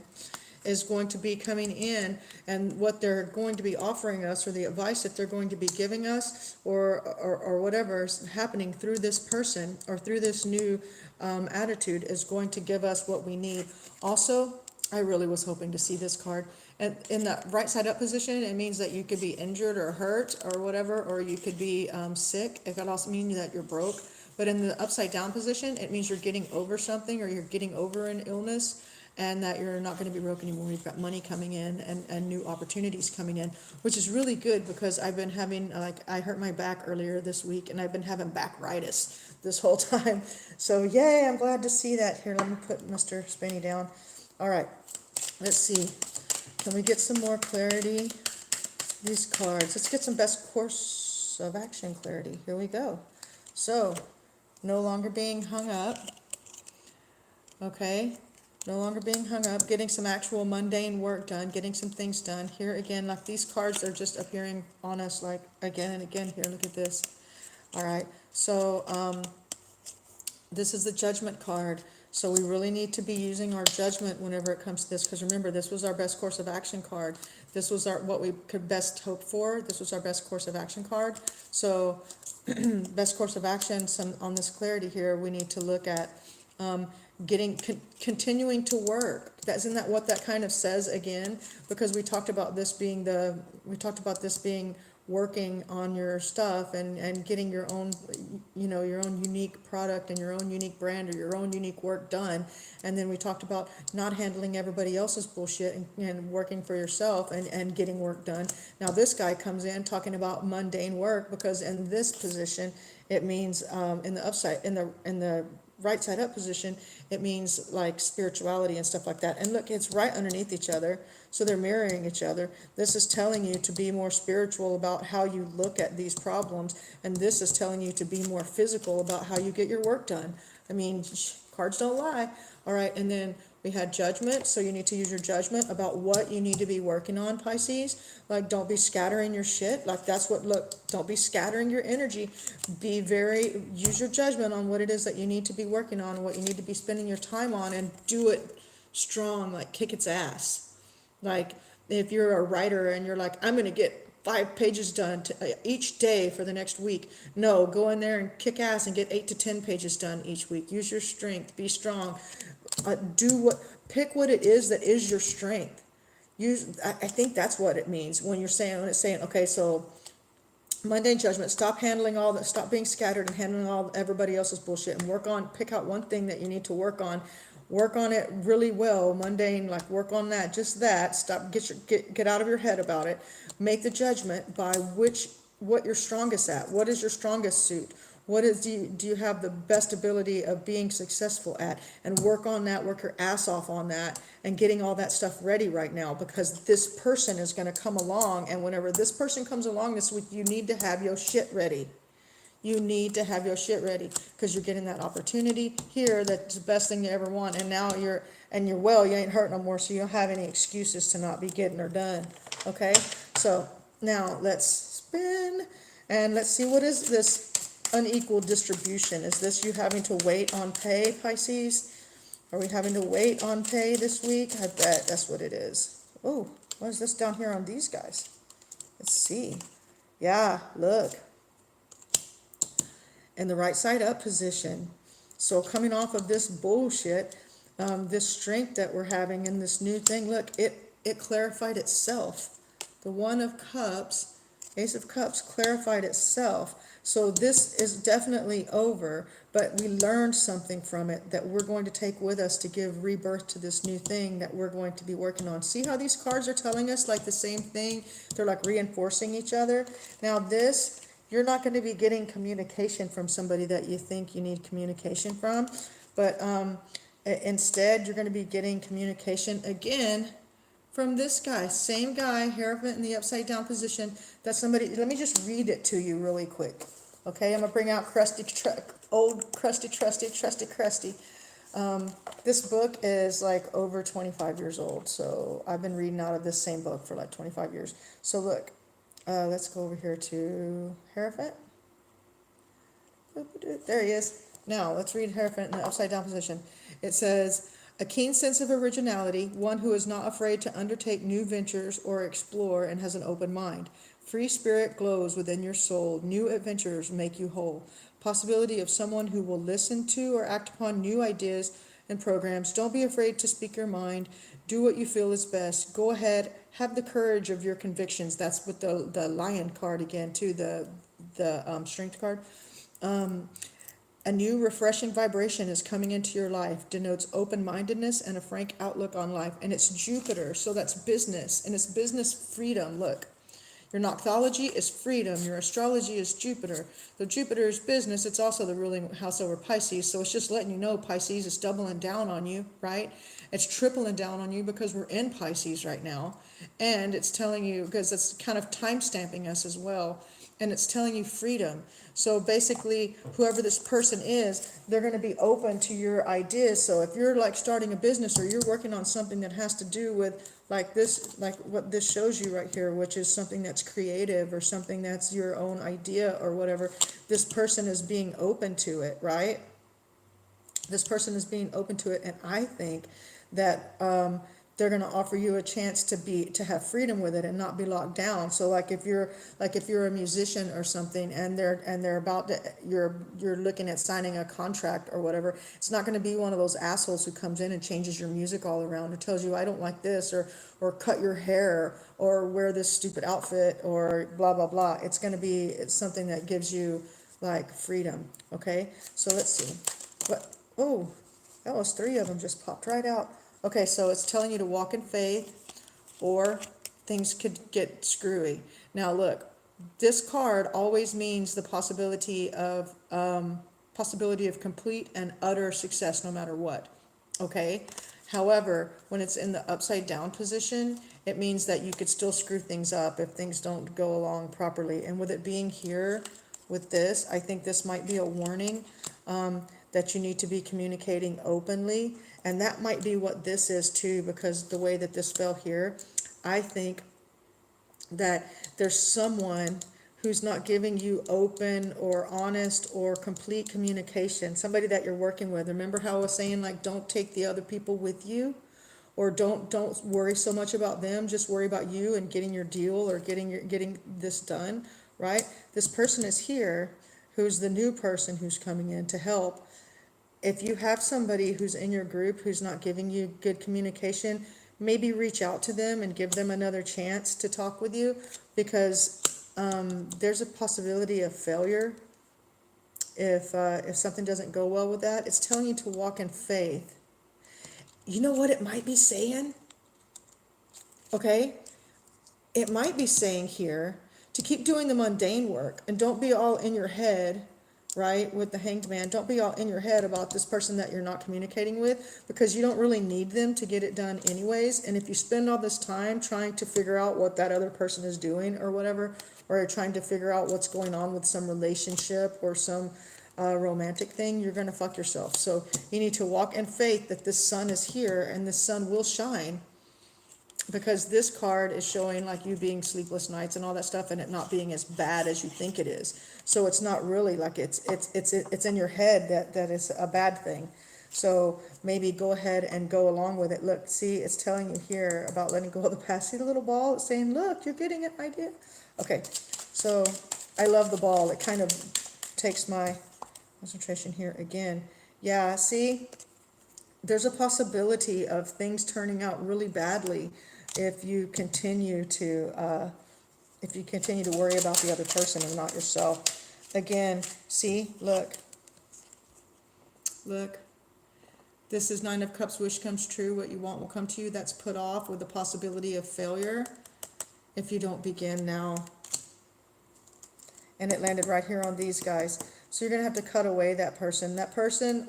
is going to be coming in, and what they're going to be offering us, or the advice that they're going to be giving us, or whatever is happening through this person, or through this new attitude, is going to give us what we need. Also, I really was hoping to see this card. And in the right side up position, it means that you could be injured or hurt or whatever, or you could be sick. It could also mean that you're broke. But in the upside down position, it means you're getting over something, or you're getting over an illness, and that you're not going to be broke anymore. You've got money coming in and new opportunities coming in, which is really good because I've been having, I hurt my back earlier this week, and I've been having backritis this whole time. So yay, I'm glad to see that. Here, let me put Mr. Spenny down. All right, let's see. Can we get some more clarity? These cards. Let's get some best course of action clarity. Here we go. So, no longer being hung up. Okay. No longer being hung up. Getting some actual mundane work done. Getting some things done. Here again, like these cards are just appearing on us like again and again here. Look at this. All right. So, this is the Judgment card. So we really need to be using our judgment whenever it comes to this, because remember, this was our best course of action card. This was what we could best hope for. This was our best course of action card. So best course of action, some on this clarity here, we need to look at continuing to work. Isn't that what that kind of says again? Because we talked about this being working on your stuff and getting your own, your own unique product and your own unique brand or your own unique work done. And then we talked about not handling everybody else's bullshit and working for yourself and getting work done. Now this guy comes in talking about mundane work, because in this position, it means, in the right side up position, it means like spirituality and stuff like that. And look, it's right underneath each other, so they're mirroring each other. This is telling you to be more spiritual about how you look at these problems, and this is telling you to be more physical about how you get your work done. I mean, cards don't lie. All right, and then we had judgment, so you need to use your judgment about what you need to be working on, Pisces. Like, don't be scattering your shit. Like, don't be scattering your energy. Use your judgment on what it is that you need to be working on, what you need to be spending your time on, and do it strong, like kick its ass. Like, if you're a writer and you're like, I'm gonna get 5 pages done each day for the next week. No, go in there and kick ass and get 8 to 10 pages done each week. Use your strength, be strong. Pick what it is that is your strength. I think that's what it means when it's saying, okay, so mundane judgment, stop being scattered and handling all everybody else's bullshit, and pick out one thing that you need to work on it really well. Mundane, like, work on that, just that. Stop, get out of your head about it. Make the judgment by what you're strongest at. What is your strongest suit? Do you have the best ability of being successful at? And work on that, work your ass off on that, and getting all that stuff ready right now, because this person is going to come along, and whenever this person comes along this week, you need to have your shit ready. You need to have your shit ready, because you're getting that opportunity here that's the best thing you ever want, and now you ain't hurt no more, so you don't have any excuses to not be getting her done. Okay, so now let's spin, and let's see, what is this unequal distribution? Is this you having to wait on pay, Pisces? Are we having to wait on pay this week? I bet that's what it is. Oh, what is this down here on these guys? Let's see. Yeah, look. In the right side up position. So coming off of this bullshit, this strength that we're having in this new thing, look, it clarified itself. The One of Cups, Ace of Cups clarified itself. So this is definitely over, but we learned something from it that we're going to take with us to give rebirth to this new thing that we're going to be working on. See how these cards are telling us like the same thing? They're like reinforcing each other. Now this, you're not going to be getting communication from somebody that you think you need communication from, but instead you're going to be getting communication again from this guy, same guy, Hierophant in the upside down position. That's somebody. Let me just read it to you really quick. Okay, I'm gonna bring out old crusty, trusty. This book is like over 25 years old, so I've been reading out of this same book for like 25 years. So look, let's go over here to Hierophant. There he is. Now let's read Hierophant in the upside down position. It says, a keen sense of originality, one who is not afraid to undertake new ventures or explore and has an open mind. Free spirit glows within your soul. New adventures make you whole. Possibility of someone who will listen to or act upon new ideas and programs. Don't be afraid to speak your mind. Do what you feel is best. Go ahead. Have the courage of your convictions. That's with the Lion card again, too, the Strength card. A new refreshing vibration is coming into your life, denotes open-mindedness and a frank outlook on life. And it's Jupiter, so that's business, and it's business freedom. Look, your Noctology is freedom, your astrology is Jupiter. Though Jupiter is business, it's also the ruling house over Pisces, so it's just letting you know Pisces is doubling down on you, right? It's tripling down on you because we're in Pisces right now. And it's telling you, because it's kind of time stamping us as well, and it's telling you freedom. So basically, whoever this person is, they're going to be open to your ideas. So if you're like starting a business, or you're working on something that has to do with like this, like what this shows you right here, which is something that's creative or something that's your own idea or whatever, this person is being open to it, right? This person is being open to it. And I think that they're going to offer you a chance to have freedom with it and not be locked down. So like if you're a musician or something, and they're about to, you're looking at signing a contract or whatever, it's not going to be one of those assholes who comes in and changes your music all around, or tells you I don't like this, or cut your hair, or wear this stupid outfit, or blah blah blah. It's going to be something that gives you like freedom. Okay, so let's see what. Oh, that was 3 of them just popped right out. Okay, so it's telling you to walk in faith, or things could get screwy. Now look, this card always means the possibility of complete and utter success no matter what. Okay? However, when it's in the upside down position, it means that you could still screw things up if things don't go along properly. And with it being here with this, I think this might be a warning that you need to be communicating openly. And that might be what this is too, because the way that this fell here, I think that there's someone who's not giving you open or honest or complete communication, somebody that you're working with. Remember how I was saying, like, don't take the other people with you, or don't worry so much about them, just worry about you and getting your deal, or getting this done, right? This person is here, who's the new person who's coming in to help. If you have somebody who's in your group who's not giving you good communication, maybe reach out to them and give them another chance to talk with you, because there's a possibility of failure if something doesn't go well with that. It's telling you to walk in faith. You know what it might be saying? Okay? It might be saying here to keep doing the mundane work and don't be all in your head, right, with the Hanged Man. Don't be all in your head about this person that you're not communicating with, because you don't really need them to get it done anyways. And if you spend all this time trying to figure out what that other person is doing or whatever, or you're trying to figure out what's going on with some relationship or some romantic thing, you're going to fuck yourself. So you need to walk in faith that this sun is here and this sun will shine, because this card is showing like you being sleepless nights and all that stuff, and it not being as bad as you think it is. So it's not really like it's in your head that it's a bad thing. So maybe go ahead and go along with it. Look, see, it's telling you here about letting go of the past. See the little ball? It's saying, look, you're getting it, my dear. Okay, so I love the ball. It kind of takes my concentration here again. Yeah, see, there's a possibility of things turning out really badly if you continue to worry about the other person and not yourself. Again, see, look, this is 9 of Cups, wish comes true, what you want will come to you. That's put off with the possibility of failure if you don't begin now. And it landed right here on these guys. So you're going to have to cut away that person. That person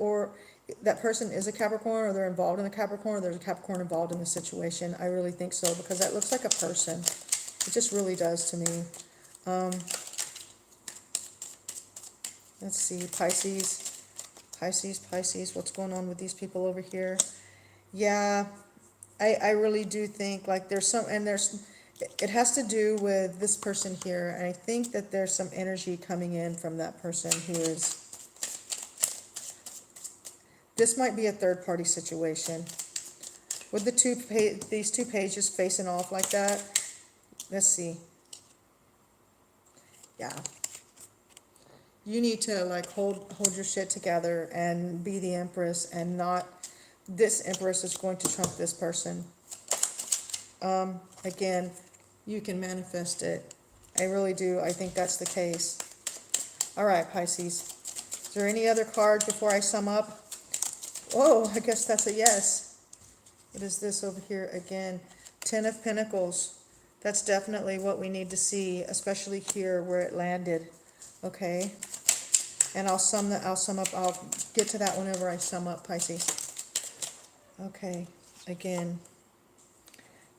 is a Capricorn, or they're involved in the Capricorn, or there's a Capricorn involved in the situation. I really think so, because that looks like a person. It just really does to me. Let's see, Pisces, what's going on with these people over here? Yeah, I really do think like it has to do with this person here, and I think that there's some energy coming in from that person who is, this might be a third-party situation. With these two pages facing off like that, let's see. Yeah. You need to like hold your shit together and be the Empress, and not this Empress is going to trump this person. Again, you can manifest it. I really do. I think that's the case. All right, Pisces. Is there any other card before I sum up? Oh, I guess that's a yes. What is this over here again? 10 of Pentacles. That's definitely what we need to see, especially here where it landed. Okay. And I'll sum up. I'll get to that whenever I sum up, Pisces. Okay. Again,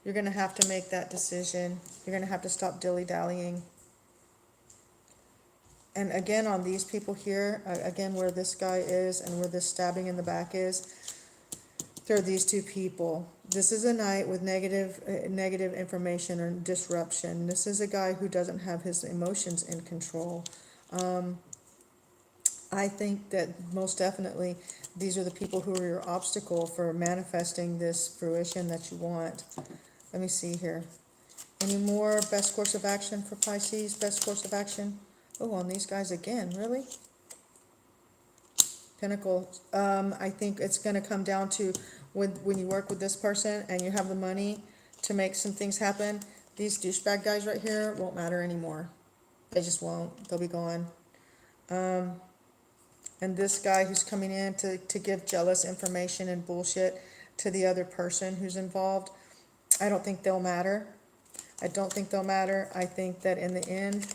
you're going to have to make that decision. You're going to have to stop dilly-dallying. And again, on these people here, again, where this guy is and where this stabbing in the back is, there are these two people. This is a knight with negative information or disruption. This is a guy who doesn't have his emotions in control. I think that most definitely These are the people who are your obstacle for manifesting this fruition that you want. Let me see here. Any more best course of action for Pisces? Best course of action? Oh, on these guys again, really? Pinnacle. I think it's going to come down to when you work with this person and you have the money to make some things happen, these douchebag guys right here won't matter anymore. They just won't. They'll be gone. And this guy who's coming in to give jealous information and bullshit to the other person who's involved, I don't think they'll matter. I don't think they'll matter. I think that in the end,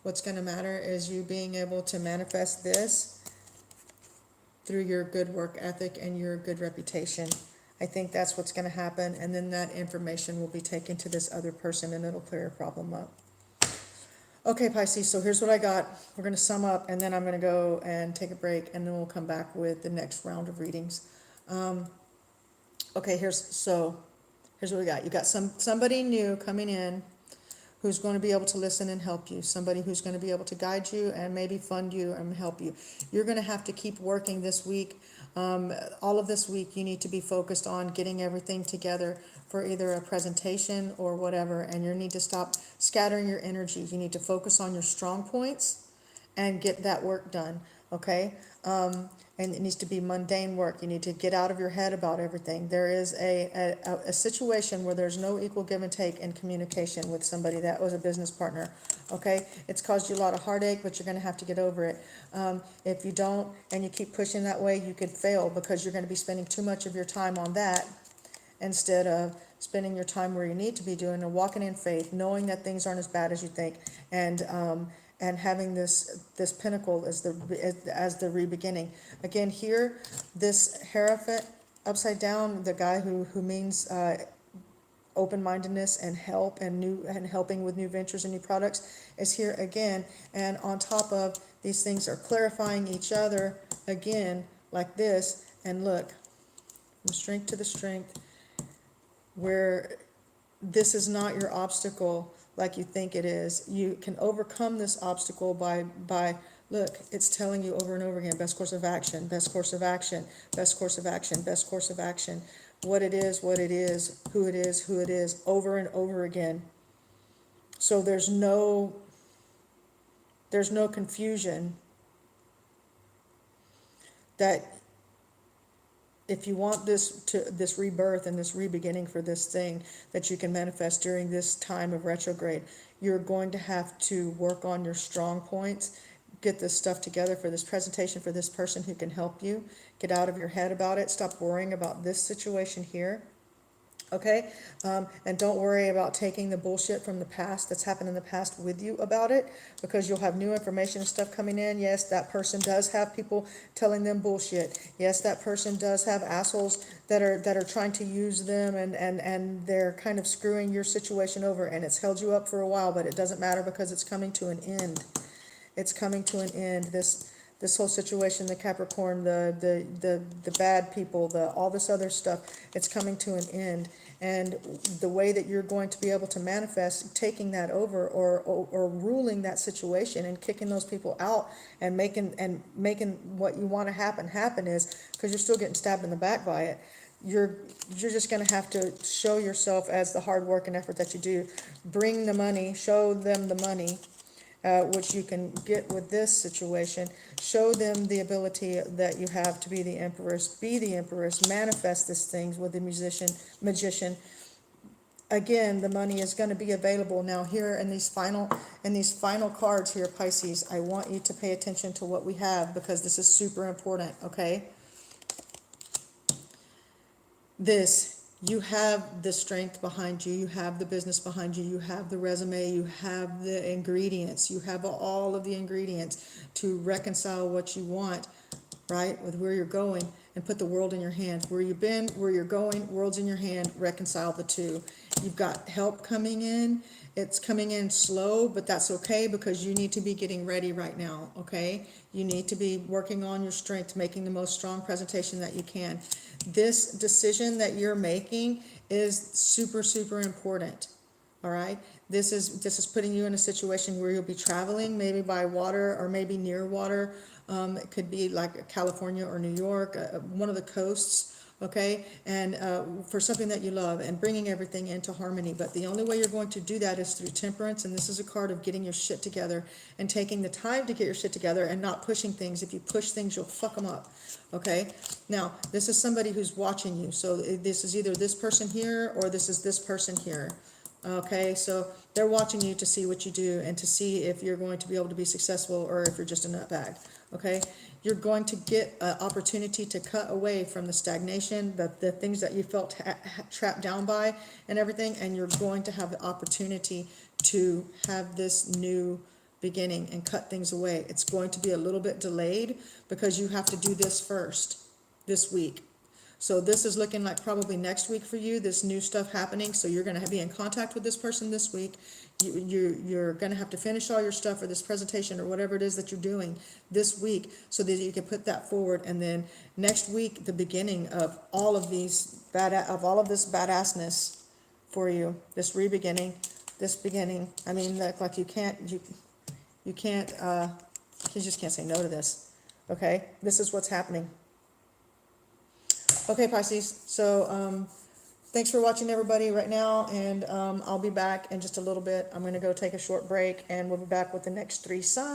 what's going to matter is you being able to manifest this through your good work ethic and your good reputation. I think that's what's going to happen, and then that information will be taken to this other person and it'll clear a problem up. Okay, Pisces, so here's what I got. We're going to sum up, and then I'm going to go and take a break, and then we'll come back with the next round of readings. Okay, here's what we got. You got somebody new coming in who's going to be able to listen and help you, somebody who's going to be able to guide you and maybe fund you and help you. You're going to have to keep working this week. All of this week, you need to be focused on getting everything together for either a presentation or whatever, and you need to stop scattering your energy. You need to focus on your strong points and get that work done, okay? And it needs to be mundane work. You need to get out of your head about everything. There is a situation where there's no equal give and take in communication with somebody that was a business partner, okay? It's caused you a lot of heartache, but you're going to have to get over it. If you don't and you keep pushing that way, you could fail because you're going to be spending too much of your time on that instead of spending your time where you need to be doing and walking in faith, knowing that things aren't as bad as you think, and having this pinnacle as the re-beginning. Again, here, this Hierophant upside down, the guy who means open-mindedness and help and helping with new ventures and new products is here again. And on top of these things are clarifying each other again like this. And look, from strength to the strength, where this is not your obstacle like you think it is. You can overcome this obstacle by look, it's telling you over and over again, best course of action, best course of action, best course of action, best course of action, what it is, who it is, over and over again. So there's no confusion that if you want this rebirth and this re-beginning for this thing that you can manifest during this time of retrograde, you're going to have to work on your strong points, get this stuff together for this presentation for this person who can help you, get out of your head about it, stop worrying about this situation here. Okay, and don't worry about taking the bullshit from the past that's happened in the past with you about it, because you'll have new information and stuff coming in. Yes, that person does have people telling them bullshit. Yes, that person does have assholes that are trying to use them, and they're kind of screwing your situation over, and it's held you up for a while, but it doesn't matter because it's coming to an end. It's coming to an end. This whole situation, the Capricorn, the bad people, all this other stuff, it's coming to an end. And the way that you're going to be able to manifest taking that over or ruling that situation and kicking those people out and making what you want to happen is, because you're still getting stabbed in the back by it, you're just going to have to show yourself as the hard work and effort that you do. Bring the money, show them the money, which you can get with this situation. Show them the ability that you have to be the empress, manifest these things with the magician. Again, the money is going to be available. Now here in these final cards here, Pisces, I want you to pay attention to what we have, because this is super important, okay? You have the strength behind you, you have the business behind you, you have the resume, you have the ingredients, you have all of the ingredients to reconcile what you want, right, with where you're going, and put the world in your hand. Where you've been, where you're going, world's in your hand, reconcile the two. You've got help coming in. It's coming in slow, but that's okay, because you need to be getting ready right now, okay? You need to be working on your strength, making the most strong presentation that you can. This decision that you're making is super, super important, All right, this is putting you in a situation where you'll be traveling, maybe by water or maybe near water. It could be like California or New York, one of the coasts. Okay, and for something that you love and bringing everything into harmony. But the only way you're going to do that is through temperance, and this is a card of getting your shit together and taking the time to get your shit together and not pushing things. If you push things, you'll fuck them up. Okay, now this is somebody who's watching you, so this is either this person here or this is this person here. Okay, so they're watching you to see what you do and to see if you're going to be able to be successful or if you're just a nutbag. Okay, you're going to get an opportunity to cut away from the stagnation, the things that you felt trapped down by and everything, and you're going to have the opportunity to have this new beginning and cut things away. It's going to be a little bit delayed because you have to do this first this week. So this is looking like probably next week for you, this new stuff happening. So you're going to be in contact with this person this week. You're going to have to finish all your stuff for this presentation or whatever it is that you're doing this week so that you can put that forward. And then next week, the beginning of all of these all of this badassness for you, this re-beginning, this beginning. I mean, like you just can't say no to this. Okay, this is what's happening. Okay, Pisces, so thanks for watching, everybody, right now, and I'll be back in just a little bit. I'm going to go take a short break, and we'll be back with the next 3 signs.